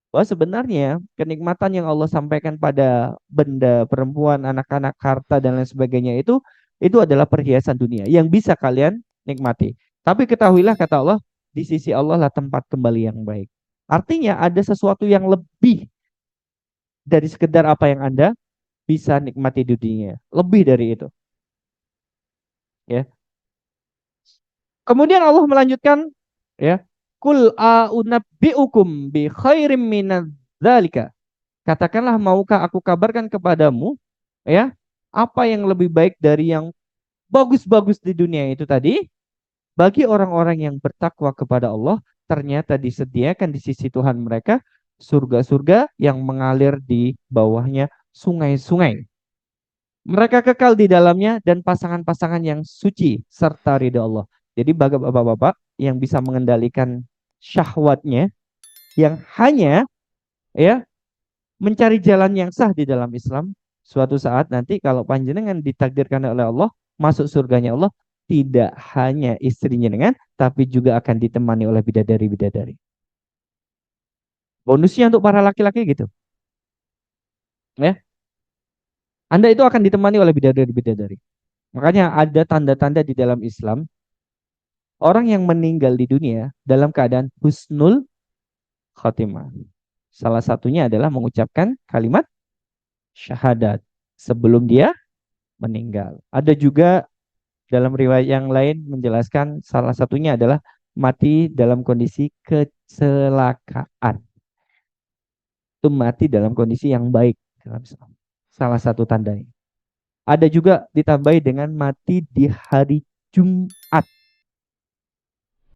Bahwa sebenarnya kenikmatan yang Allah sampaikan pada benda, perempuan, anak-anak, harta, dan lain sebagainya itu adalah perhiasan dunia yang bisa kalian nikmati. Tapi ketahuilah kata Allah, di sisi Allah lah tempat kembali yang baik. Artinya ada sesuatu yang lebih dari sekedar apa yang Anda bisa nikmati di dunia. Lebih dari itu. Ya. Kemudian Allah melanjutkan, ya, kul a'unabbi'ukum bi khairim minadzalika. Katakanlah, maukah aku kabarkan kepadamu, ya, apa yang lebih baik dari yang bagus-bagus di dunia itu tadi? Bagi orang-orang yang bertakwa kepada Allah, ternyata disediakan di sisi Tuhan mereka surga-surga yang mengalir di bawahnya sungai-sungai. Mereka kekal di dalamnya dan pasangan-pasangan yang suci serta ridha Allah. Jadi bagi bapak-bapak yang bisa mengendalikan syahwatnya, yang hanya ya mencari jalan yang sah di dalam Islam, suatu saat nanti kalau panjenengan ditakdirkan oleh Allah masuk surganya Allah tidak hanya istrinya dengan, tapi juga akan ditemani oleh bidadari-bidadari. Bonusnya untuk para laki-laki gitu. Ya, Anda itu akan ditemani oleh bidadari-bidadari. Makanya ada tanda-tanda di dalam Islam, orang yang meninggal di dunia dalam keadaan husnul khotimah. Salah satunya adalah mengucapkan kalimat syahadat sebelum dia meninggal. Ada juga dalam riwayat yang lain menjelaskan salah satunya adalah mati dalam kondisi kecelakaan. Itu mati dalam kondisi yang baik dalam Islam. Salah satu tandanya. Ada juga ditambahi dengan mati di hari Jumat.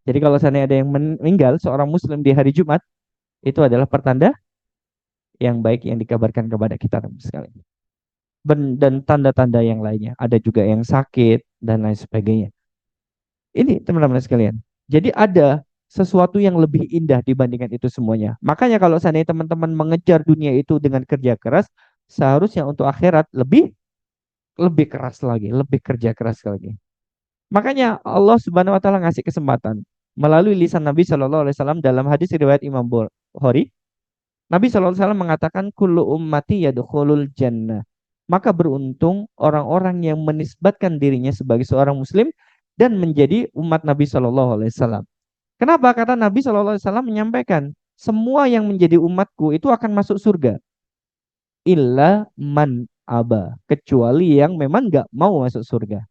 Jadi kalau seandainya ada yang meninggal seorang muslim di hari Jumat, itu adalah pertanda yang baik yang dikabarkan kepada kita sekalian. Dan tanda-tanda yang lainnya. Ada juga yang sakit dan lain sebagainya. Ini teman-teman sekalian. Jadi ada sesuatu yang lebih indah dibandingkan itu semuanya. Makanya kalau seandainya teman-teman mengejar dunia itu dengan kerja keras, seharusnya untuk akhirat lebih lebih keras lagi, lebih kerja keras lagi. Makanya Allah Subhanahu wa taala ngasih kesempatan melalui lisan Nabi Shallallahu alaihi wasallam dalam hadis riwayat Imam Bukhari. Nabi Shallallahu alaihi wasallam mengatakan kullu ummati yadkhulul jannah. Maka beruntung orang-orang yang menisbatkan dirinya sebagai seorang muslim dan menjadi umat Nabi Shallallahu alaihi wasallam. Kenapa? Kata Nabi Shallallahu alaihi wasallam menyampaikan, semua yang menjadi umatku itu akan masuk surga. Illa man aba, kecuali yang memang nggak mau masuk surga.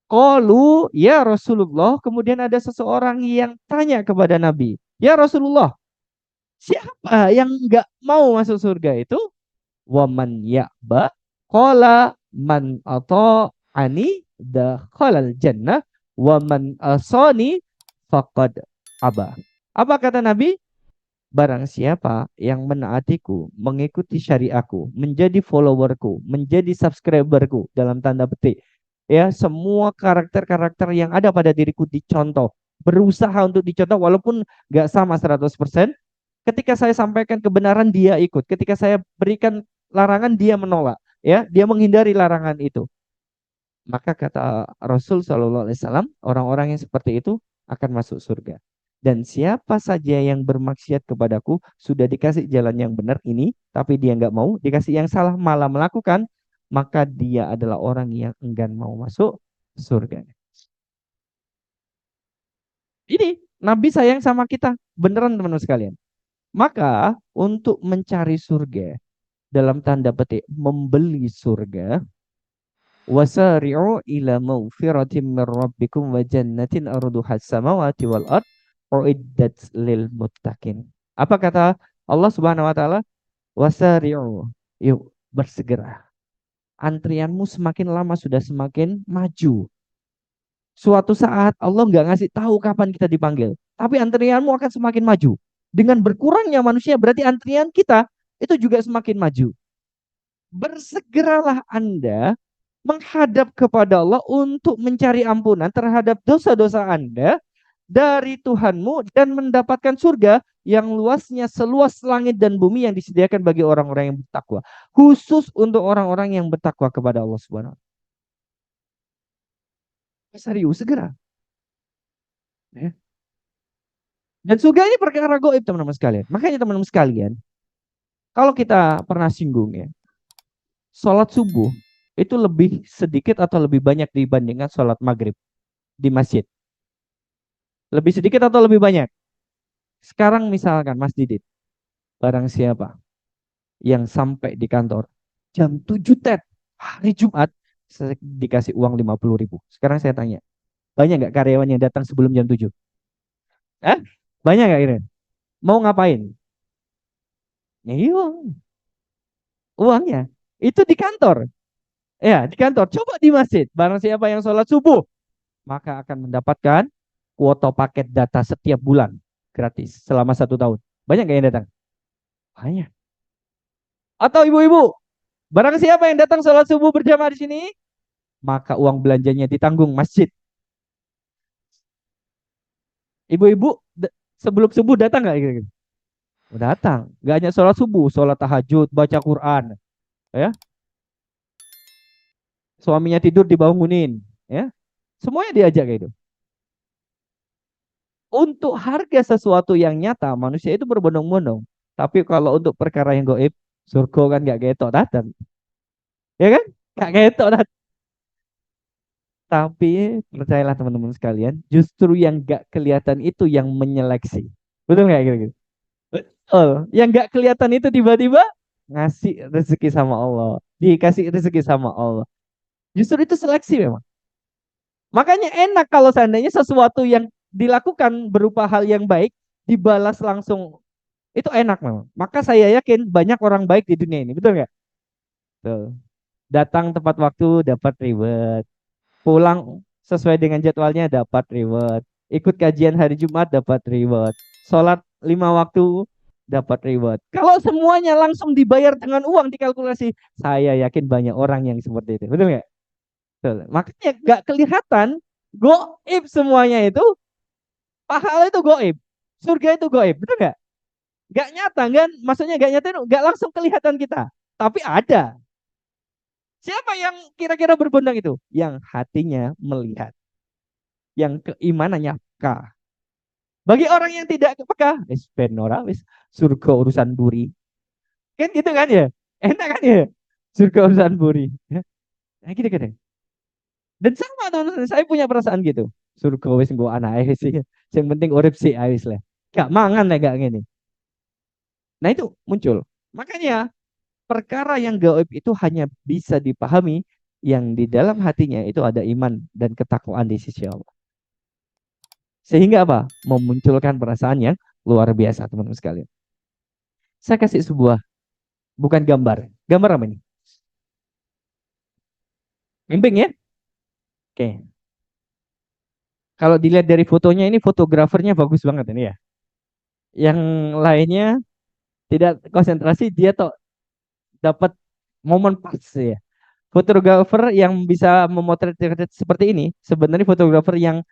Qalu ya Rasulullah, kemudian ada seseorang yang tanya kepada Nabi, ya Rasulullah, siapa yang nggak mau masuk surga itu? Waman ya'ba, qala man ata'ani dakhalal jannah, waman asani faqad aba. Apa kata Nabi? Barang siapa yang menaatiku, mengikuti syariatku, menjadi followerku, menjadi subscriberku dalam tanda petik. Ya, semua karakter-karakter yang ada pada diriku dicontoh. Berusaha untuk dicontoh walaupun nggak sama 100%. Ketika saya sampaikan kebenaran dia ikut. Ketika saya berikan larangan dia menolak. Ya, dia menghindari larangan itu. Maka kata Rasul Shallallahu Alaihi Wasallam, orang-orang yang seperti itu akan masuk surga. Dan siapa saja yang bermaksiat kepadaku sudah dikasih jalan yang benar ini, tapi dia nggak mau, dikasih yang salah malah melakukan, maka dia adalah orang yang enggan mau masuk surga. Ini Nabi sayang sama kita, beneran teman-teman sekalian. Maka untuk mencari surga, dalam tanda petik membeli surga, wasari'u ila maghfiratin min rabbikum wa jannatin arduha samawati wal ard uiddat lil muttaqin. Apa kata Allah Subhanahu wa taala? Wasari'u. Yuk bersegera. Antrianmu semakin lama sudah semakin maju. Suatu saat Allah nggak ngasih tahu kapan kita dipanggil, tapi antrianmu akan semakin maju. Dengan berkurangnya manusia berarti antrian kita itu juga semakin maju. Bersegeralah Anda menghadap kepada Allah untuk mencari ampunan terhadap dosa-dosa Anda dari Tuhanmu dan mendapatkan surga yang luasnya seluas langit dan bumi yang disediakan bagi orang-orang yang bertakwa. Khusus untuk orang-orang yang bertakwa kepada Allah Subhanahu wa taala. Serius segera. Ya. Dan surga ini perkara goib teman-teman sekalian. Makanya teman-teman sekalian, kalau kita pernah singgung ya, sholat subuh itu lebih sedikit atau lebih banyak dibandingkan sholat maghrib di masjid. Lebih sedikit atau lebih banyak? Sekarang misalkan Mas Didit, barang siapa yang sampai di kantor jam 7 tet hari Jumat, saya dikasih uang 50.000. Sekarang saya tanya, banyak nggak karyawan yang datang sebelum jam 7? Eh? Banyak nggak Iren? Mau ngapain? Iya, uangnya. Itu di kantor. Ya, di kantor. Coba di masjid. Barang siapa yang sholat subuh, maka akan mendapatkan kuota paket data setiap bulan gratis selama 1 tahun. Banyak nggak yang datang? Banyak. Atau ibu-ibu, barang siapa yang datang sholat subuh berjamaah di sini, maka uang belanjanya ditanggung masjid. Ibu-ibu sebelum subuh datang nggak? Datang. Nggak hanya sholat subuh, sholat tahajud, baca Quran, ya. suaminya tidur dibangunin, ya. Semuanya diajak kayak itu. Untuk harga sesuatu yang nyata, manusia itu berbondong-bondong. Tapi kalau untuk perkara yang goib, surga kan gak ketok datang. Ya kan? Gak ketok datang. Tapi percayalah teman-teman sekalian, justru yang gak kelihatan itu yang menyeleksi. Betul nggak kira-kira? Betul. Yang gak kelihatan itu tiba-tiba ngasih rezeki sama Allah. Dikasih rezeki sama Allah. Justru itu seleksi memang. Makanya enak kalau seandainya sesuatu yang dilakukan berupa hal yang baik dibalas langsung, itu enak memang. Maka saya yakin banyak orang baik di dunia ini, betul nggak? Betul. Datang tepat waktu dapat reward, pulang sesuai dengan jadwalnya dapat reward, ikut kajian hari Jumat dapat reward, sholat 5 waktu dapat reward. Kalau semuanya langsung dibayar dengan uang dikalkulasi, saya yakin banyak orang yang seperti itu, betul nggak? Betul. Makanya nggak kelihatan, goib semuanya itu, pahala itu goib, surga itu goib, betul nggak? Nggak nyata kan? Maksudnya nggak nyata itu nggak langsung kelihatan kita, tapi ada. Siapa yang kira-kira berbondong itu? Yang hatinya melihat, yang keimanannya peka. Bagi orang yang tidak peka, wis ben ora wis surga urusan buri. Kan gitu kan ya? Enak kan ya? Surga urusan buri. Nah, gitu kan. Dan sama teman-teman, saya punya perasaan gitu. Surga wis nggo anak sih. Yang penting urip sih wis lah. Gak mangan lah gak ngene. Nah, itu muncul. Makanya perkara yang gaib itu hanya bisa dipahami yang di dalam hatinya itu ada iman dan ketakwaan di sisi Allah. Sehingga apa? Memunculkan perasaan yang luar biasa, teman-teman sekalian. Saya kasih sebuah, bukan gambar. Gambar apa ini? Mimping ya? Oke. Kalau dilihat dari fotonya ini fotografernya bagus banget ini ya. Yang lainnya tidak konsentrasi, dia tuh dapat momen pas ya. Fotografer yang bisa memotret seperti ini sebenarnya fotografer yang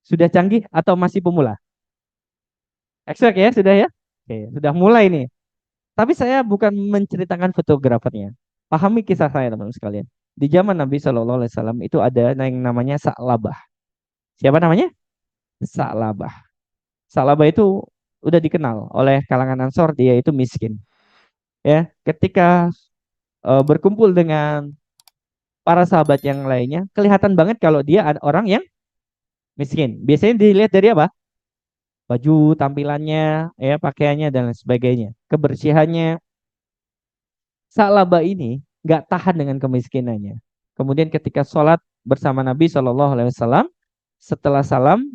sudah canggih atau masih pemula? Expert ya, sudah ya? Oke, sudah mulai nih. Tapi saya bukan menceritakan fotografernya. Pahami kisah saya teman-teman sekalian. Di zaman Nabi Shallallahu Alaihi Wasallam itu ada yang namanya Sa'labah. Siapa namanya? Sa'labah. Sa'labah itu udah dikenal oleh kalangan Ansor, dia itu miskin. Ya, ketika berkumpul dengan para sahabat yang lainnya, kelihatan banget kalau dia ada orang yang miskin. Biasanya dilihat dari apa? Baju, tampilannya, ya pakaiannya dan lain sebagainya, kebersihannya. Sa'labah ini nggak tahan dengan kemiskinannya. Kemudian ketika sholat bersama Nabi Shallallahu Alaihi Wasallam, setelah salam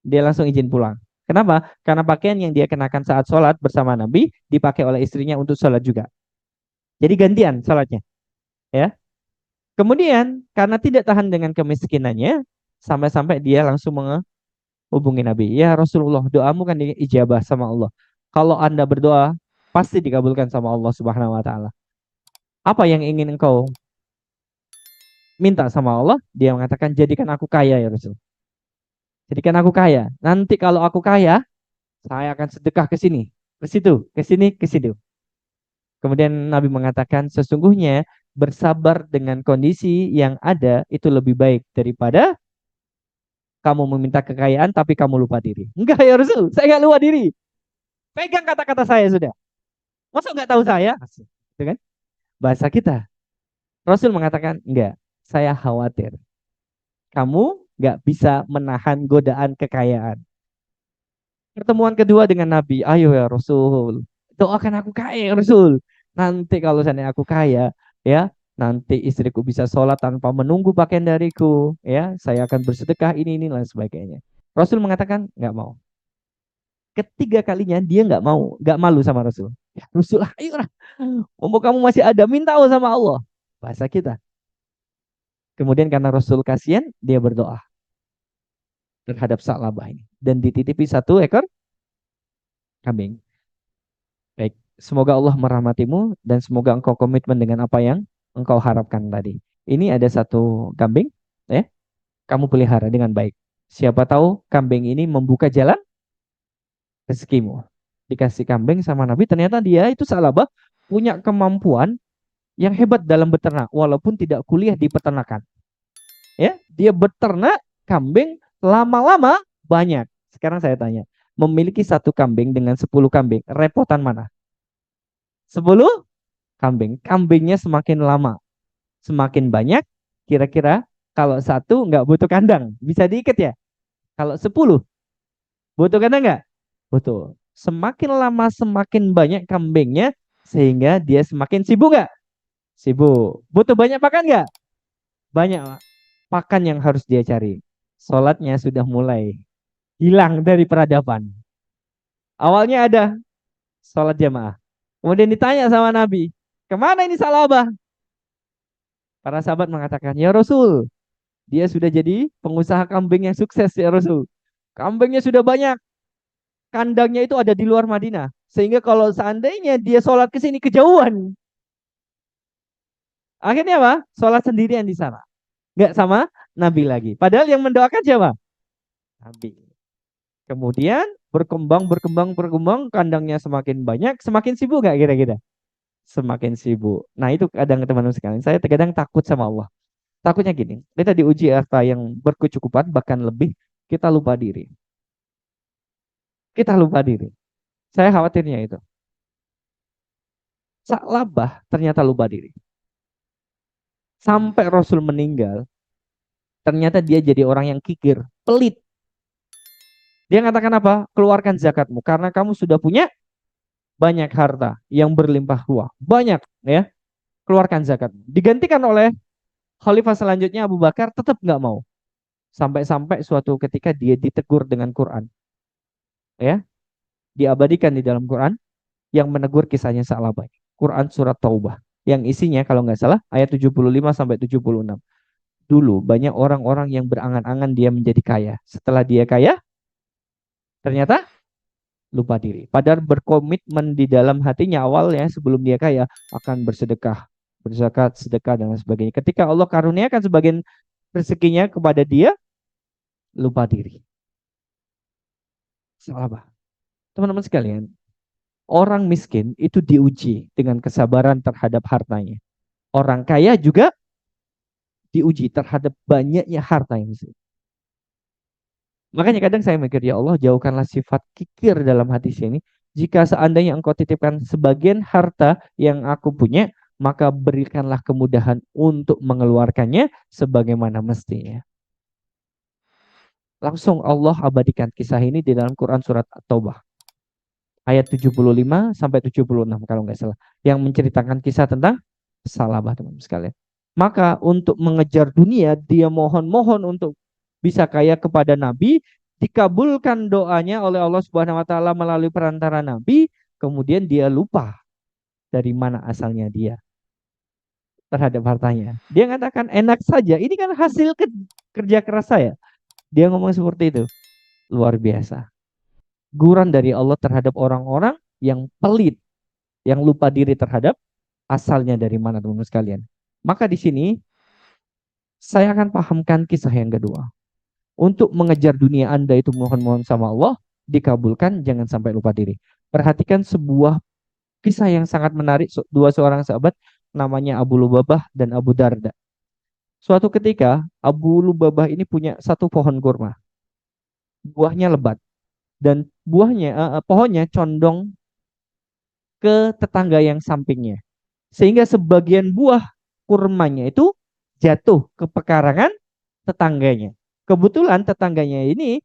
dia langsung izin pulang. Kenapa? Karena pakaian yang dia kenakan saat sholat bersama Nabi dipakai oleh istrinya untuk sholat juga. Jadi gantian sholatnya, ya. Kemudian karena tidak tahan dengan kemiskinannya, sampai-sampai dia langsung menghubungi Nabi. Ya Rasulullah, doamu kan diijabah sama Allah. Kalau Anda berdoa, pasti dikabulkan sama Allah Subhanahu Wa Taala. Apa yang ingin engkau minta sama Allah? Dia mengatakan, jadikan aku kaya ya Rasul. Jadikan aku kaya. Nanti kalau aku kaya, saya akan sedekah ke sini, ke situ, ke sini, ke situ. Kemudian Nabi mengatakan, sesungguhnya bersabar dengan kondisi yang ada itu lebih baik daripada kamu meminta kekayaan tapi kamu lupa diri. Enggak ya Rasul, saya nggak lupa diri. Pegang kata-kata saya sudah. Masa nggak tahu saya? Itu kan bahasa kita. Rasul mengatakan, enggak, saya khawatir. Kamu nggak bisa menahan godaan kekayaan. Pertemuan kedua dengan Nabi, ayo ya Rasul, doakan aku kaya ya Rasul. Nanti kalau seandainya aku kaya, ya, nanti istriku bisa sholat tanpa menunggu pakaian dariku, ya, saya akan bersedekah ini dan sebagainya. Rasul mengatakan nggak mau. Ketiga kalinya dia nggak mau, nggak malu sama Rasul. Ya, Rasul, ayo lah, mumpung kamu masih ada, minta sama Allah. Bahasa kita. Kemudian karena Rasul kasihan, dia berdoa terhadap Sa'labah ini dan dititipi satu ekor kambing. Baik, semoga Allah merahmatimu dan semoga engkau komitmen dengan apa yang engkau harapkan tadi. Ini ada satu kambing, ya, kamu pelihara dengan baik. Siapa tahu kambing ini membuka jalan rezekimu. Dikasih kambing sama Nabi, ternyata dia itu Sa'labah punya kemampuan yang hebat dalam beternak walaupun tidak kuliah di peternakan. Ya, dia beternak kambing lama-lama banyak. Sekarang saya tanya, memiliki satu kambing dengan 10 kambing, repotan mana? 10 kambing. Kambingnya semakin lama, semakin banyak. Kira-kira kalau satu nggak butuh kandang, bisa diikat ya? Kalau 10 butuh kandang nggak? Butuh. Semakin lama semakin banyak kambingnya, sehingga dia semakin sibuk nggak? Sibuk. Butuh banyak pakan nggak? Banyak pakan yang harus dia cari. Sholatnya sudah mulai hilang dari peradaban. Awalnya ada sholat jamaah. Kemudian ditanya sama Nabi, kemana ini Salabah? Para sahabat mengatakan, ya Rasul, dia sudah jadi pengusaha kambing yang sukses ya Rasul. Kambingnya sudah banyak, kandangnya itu ada di luar Madinah. Sehingga kalau seandainya dia sholat ke sini kejauhan. Akhirnya apa? Sholat sendirian di sana. Nggak sama Nabi lagi. Padahal yang mendoakan siapa? Nabi. Kemudian berkembang, kandangnya semakin banyak, semakin sibuk nggak kira-kira? Semakin sibuk. Nah itu kadang teman-teman sekalian, saya terkadang takut sama Allah. Takutnya gini, kita diuji harta yang berkecukupan, bahkan lebih, kita lupa diri. Kita lupa diri. Saya khawatirnya itu. Sa'labah ternyata lupa diri. Sampai Rasul meninggal, ternyata dia jadi orang yang kikir, pelit. Dia mengatakan apa? Keluarkan zakatmu, karena kamu sudah punya banyak harta yang berlimpah ruah. Banyak, ya. Keluarkan zakat. Digantikan oleh khalifah selanjutnya Abu Bakar, tetap nggak mau. Sampai-sampai suatu ketika dia ditegur dengan Quran. Ya, diabadikan di dalam Quran yang menegur kisahnya Sa'labah. Quran surat Taubah. Yang isinya kalau nggak salah ayat 75 sampai 76. Dulu banyak orang-orang yang berangan-angan dia menjadi kaya. Setelah dia kaya, ternyata lupa diri. Padahal berkomitmen di dalam hatinya awalnya sebelum dia kaya akan bersedekah, berzakat, sedekah dan sebagainya. Ketika Allah karuniakan sebagian rezekinya kepada dia, lupa diri. Salah. Teman-teman sekalian, orang miskin itu diuji dengan kesabaran terhadap hartanya. Orang kaya juga diuji terhadap banyaknya harta yang miskin. Makanya kadang saya mikir, ya Allah jauhkanlah sifat kikir dalam hati ini. Jika seandainya engkau titipkan sebagian harta yang aku punya, maka berikanlah kemudahan untuk mengeluarkannya sebagaimana mestinya. Langsung Allah abadikan kisah ini di dalam Quran surat At-Taubah. Ayat 75 sampai 76 kalau nggak salah. Yang menceritakan kisah tentang Salabah teman-teman sekalian. Maka untuk mengejar dunia, dia mohon-mohon untuk bisa kaya kepada Nabi, dikabulkan doanya oleh Allah Subhanahu wa taala melalui perantara Nabi, kemudian dia lupa dari mana asalnya dia terhadap hartanya. Dia mengatakan enak saja, ini kan hasil kerja keras saya. Dia ngomong seperti itu. Luar biasa. Guran dari Allah terhadap orang-orang yang pelit, yang lupa diri terhadap asalnya dari mana teman-teman sekalian. Maka di sini saya akan pahamkan kisah yang kedua. Untuk mengejar dunia Anda itu mohon-mohon sama Allah, dikabulkan, jangan sampai lupa diri. Perhatikan sebuah kisah yang sangat menarik, dua seorang sahabat, namanya Abu Lubabah dan Abu Darda. Suatu ketika, Abu Lubabah ini punya satu pohon kurma. Buahnya lebat. Dan pohonnya condong ke tetangga yang sampingnya. Sehingga sebagian buah kurmanya itu jatuh ke pekarangan tetangganya. Kebetulan tetangganya ini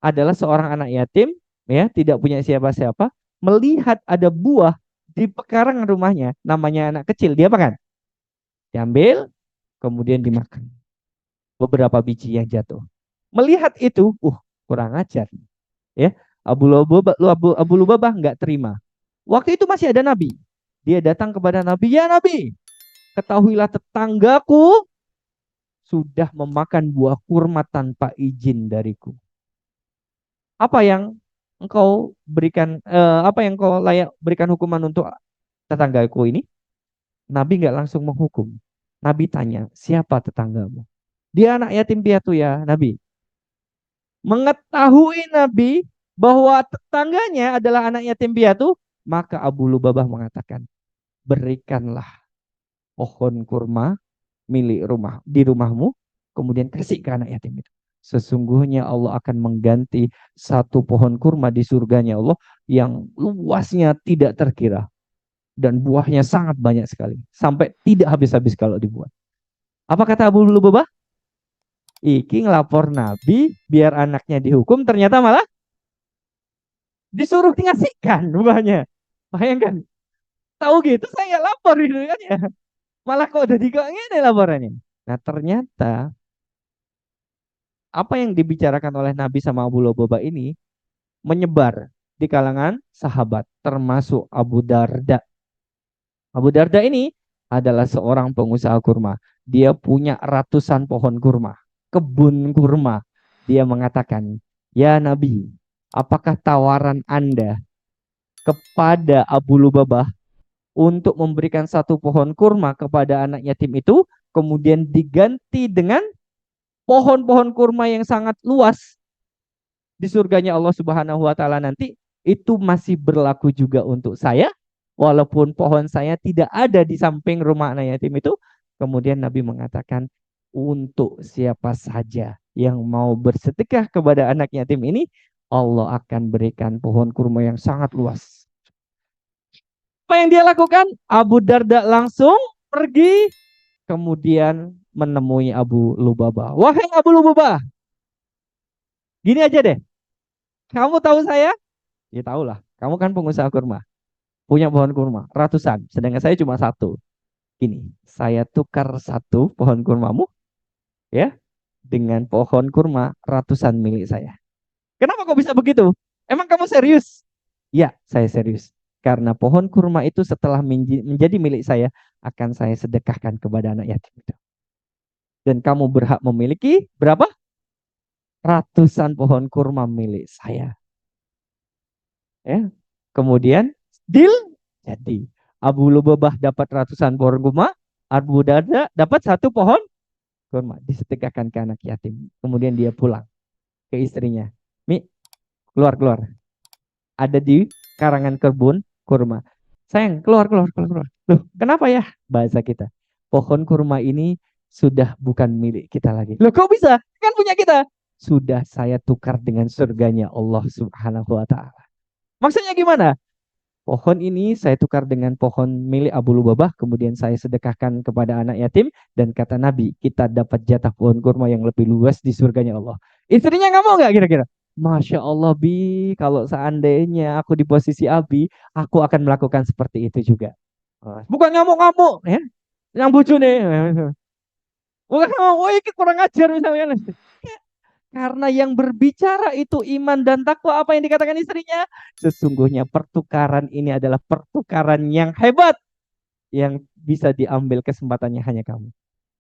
adalah seorang anak yatim, ya, tidak punya siapa-siapa, melihat ada buah di pekarangan rumahnya, namanya anak kecil, dia makan. Diambil, kemudian dimakan. Beberapa biji yang jatuh. Melihat itu, kurang ajar. Ya, Abu Lubabah nggak terima. Waktu itu masih ada Nabi. Dia datang kepada Nabi, ya Nabi, ketahuilah tetanggaku sudah memakan buah kurma tanpa izin dariku. Apa yang engkau berikan, apa yang engkau layak berikan hukuman untuk tetanggaku ini? Nabi nggak langsung menghukum. Nabi tanya, siapa tetanggamu? Dia anak yatim piatu ya, Nabi. Mengetahui Nabi bahwa tetangganya adalah anak yatim piatu, maka Abu Lubabah mengatakan, berikanlah pohon kurma milik rumah di rumahmu, kemudian kasih ke anak yatim itu. Sesungguhnya Allah akan mengganti satu pohon kurma di surganya Allah yang luasnya tidak terkira dan buahnya sangat banyak sekali sampai tidak habis-habis kalau dibuat. Apa kata Abu Lubabah? Iki ngelapor Nabi biar anaknya dihukum, ternyata malah disuruh ngasihkan buahnya. Bayangkan, tahu gitu saya lapor gitu kan ya. Malah kok udah kok ini laporannya. Nah ternyata apa yang dibicarakan oleh Nabi sama Abu Lubabah ini menyebar di kalangan sahabat, termasuk Abu Darda. Abu Darda ini adalah seorang pengusaha kurma. Dia punya ratusan pohon kurma, kebun kurma. Dia mengatakan, "Ya Nabi, apakah tawaran Anda kepada Abu Lubabah untuk memberikan satu pohon kurma kepada anak yatim itu, kemudian diganti dengan pohon-pohon kurma yang sangat luas di surganya Allah Subhanahu wa taala nanti, itu masih berlaku juga untuk saya walaupun pohon saya tidak ada di samping rumah anak yatim itu." Kemudian Nabi mengatakan, untuk siapa saja yang mau bersedekah kepada anak yatim ini, Allah akan berikan pohon kurma yang sangat luas. Apa yang dia lakukan? Abu Darda langsung pergi kemudian menemui Abu Lubabah. Wahai Abu Lubabah, gini aja deh. Kamu tahu saya? Ya tahulah. Kamu kan pengusaha kurma. Punya pohon kurma ratusan. Sedangkan saya cuma satu. Gini, saya tukar satu pohon kurmamu ya dengan pohon kurma ratusan milik saya. Kenapa kok bisa begitu? Emang kamu serius? Ya, saya serius. Karena pohon kurma itu setelah menjadi milik saya, akan saya sedekahkan kepada anak yatim itu. Dan kamu berhak memiliki berapa? Ratusan pohon kurma milik saya. Ya. Kemudian deal jadi. Abu Lubabah dapat ratusan pohon kurma, Abu Darda dapat satu pohon kurma, disedekahkan ke anak yatim. Kemudian dia pulang ke istrinya. Mi, keluar. Ada di karangan kebun kurma. Sayang, keluar. Loh, kenapa ya? Bahasa kita. Pohon kurma ini sudah bukan milik kita lagi. Loh, kok bisa? Kan punya kita. Sudah saya tukar dengan surganya Allah Subhanahu wa taala. Maksudnya gimana? Pohon ini saya tukar dengan pohon milik Abu Lubabah, kemudian saya sedekahkan kepada anak yatim, dan kata Nabi, kita dapat jatah pohon kurma yang lebih luas di surganya Allah. Istrinya nggak mau nggak kira-kira? Masya Allah, Bi, kalau seandainya aku di posisi Abi, aku akan melakukan seperti itu juga. Bukan ngamuk-ngamuk, ya, yang bucu nih. Bukan ngamuk, oh ini kurang ajar misalnya. Karena yang berbicara itu iman dan takwa, apa yang dikatakan istrinya? Sesungguhnya pertukaran ini adalah pertukaran yang hebat, yang bisa diambil kesempatannya hanya kamu.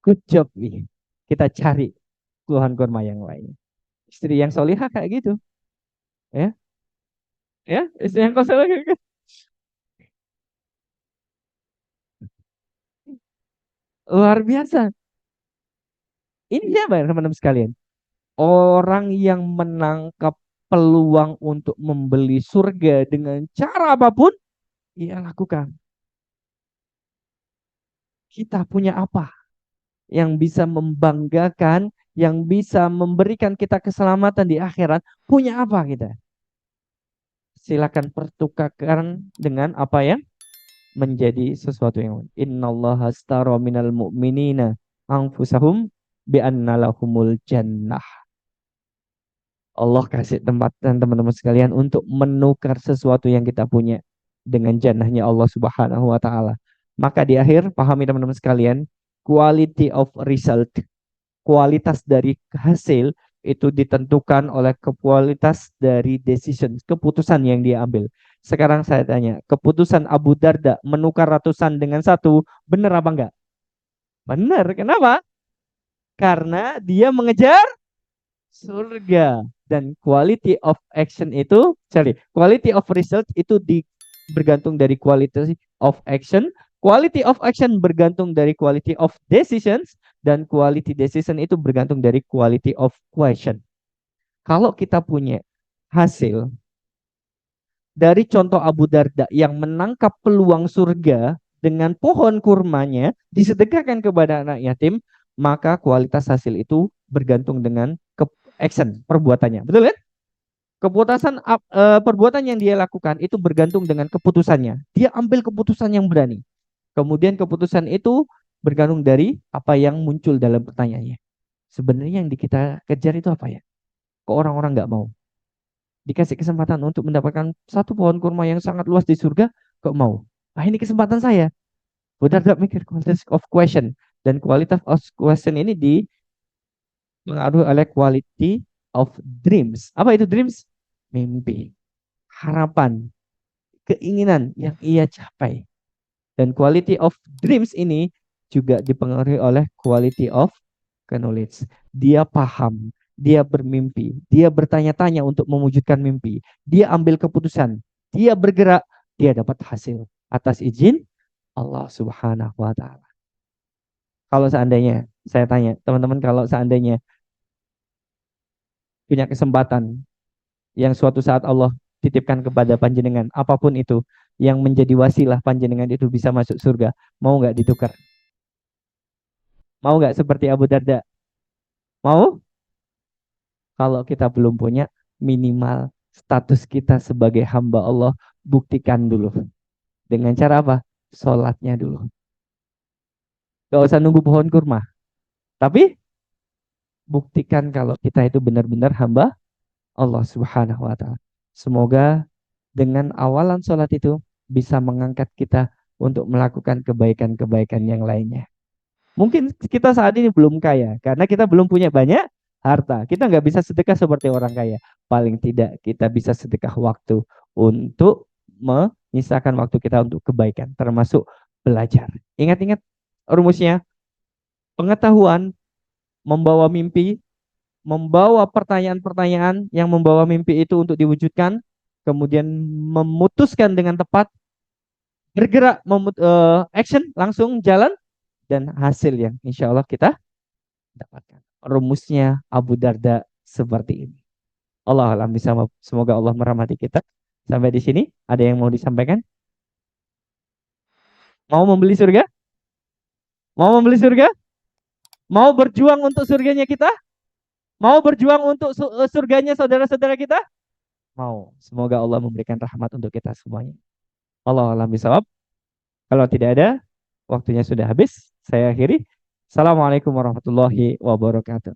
Good job, nih. Kita cari Tuhan kurma yang lain. Istri yang solihah kayak gitu, ya, ya, istri yang solihah kayak gitu. Luar biasa. Ini siapa ya teman-teman sekalian? Orang yang menangkap peluang untuk membeli surga dengan cara apapun, ia lakukan. Kita punya apa yang bisa membanggakan, yang bisa memberikan kita keselamatan di akhirat? Punya apa kita? Silakan pertukarkan dengan apa yang menjadi sesuatu yang lain. Innallaha astara minal mu'minina anfusahum bi'anna lahumul jannah. Allah kasih tempat dan teman-teman sekalian untuk menukar sesuatu yang kita punya dengan jannahnya Allah Subhanahu wa taala. Maka di akhir pahami teman-teman sekalian, quality of result, kualitas dari hasil itu ditentukan oleh kualitas dari decision, keputusan yang dia ambil. Sekarang saya tanya, keputusan Abu Darda menukar ratusan dengan satu, benar apa enggak? Benar. Kenapa? Karena dia mengejar surga, dan quality of action itu, quality of result itu bergantung dari quality of action, quality of action bergantung dari quality of decisions, dan quality decision itu bergantung dari quality of question. Kalau kita punya hasil dari contoh Abu Darda yang menangkap peluang surga dengan pohon kurmanya disedekahkan kepada anak yatim, maka kualitas hasil itu bergantung dengan action, perbuatannya. Betul kan? Perbuatan yang dia lakukan itu bergantung dengan keputusannya. Dia ambil keputusan yang berani. Kemudian keputusan itu bergantung dari apa yang muncul dalam pertanyaannya. Sebenarnya yang kita kejar itu apa ya? Kok orang-orang nggak mau? Dikasih kesempatan untuk mendapatkan satu pohon kurma yang sangat luas di surga, kok mau? Ah, ini kesempatan saya. Benar nggak mikir quality of question. Dan kualitas of question ini dipengaruhi oleh quality of dreams. Apa itu dreams? Mimpi, harapan, keinginan yang ia capai. Dan quality of dreams ini juga dipengaruhi oleh quality of knowledge. Dia paham, dia bermimpi, dia bertanya-tanya untuk mewujudkan mimpi. Dia ambil keputusan, dia bergerak, dia dapat hasil atas izin Allah Subhanahu wa taala. Kalau seandainya saya tanya, teman-teman, kalau seandainya punya kesempatan yang suatu saat Allah titipkan kepada panjenengan, apapun itu yang menjadi wasilah panjenengan itu bisa masuk surga, mau nggak ditukar? Mau nggak seperti Abu Darda? Mau? Kalau kita belum punya, minimal status kita sebagai hamba Allah, buktikan dulu. Dengan cara apa? Sholatnya dulu. Gak usah nunggu pohon kurma. Tapi buktikan kalau kita itu benar-benar hamba Allah Subhanahu wa Ta'ala. Semoga dengan awalan sholat itu bisa mengangkat kita untuk melakukan kebaikan-kebaikan yang lainnya. Mungkin kita saat ini belum kaya karena kita belum punya banyak harta. Kita nggak bisa sedekah seperti orang kaya. Paling tidak kita bisa sedekah waktu untuk menyisakan waktu kita untuk kebaikan, termasuk belajar. Ingat-ingat rumusnya, pengetahuan membawa mimpi, membawa pertanyaan-pertanyaan yang membawa mimpi itu untuk diwujudkan, kemudian memutuskan dengan tepat, bergerak, action, langsung jalan, dan hasil yang insya Allah kita dapatkan. Rumusnya Abu Darda seperti ini. Allah alam bisa. Semoga Allah merahmati kita. Sampai di sini, ada yang mau disampaikan? Mau membeli surga? Mau membeli surga? Mau berjuang untuk surganya kita? Mau berjuang untuk surganya saudara-saudara kita? Mau. Semoga Allah memberikan rahmat untuk kita semuanya. Allah alam bisawab. Kalau tidak ada, waktunya sudah habis. Saya akhiri. Assalamualaikum warahmatullahi wabarakatuh.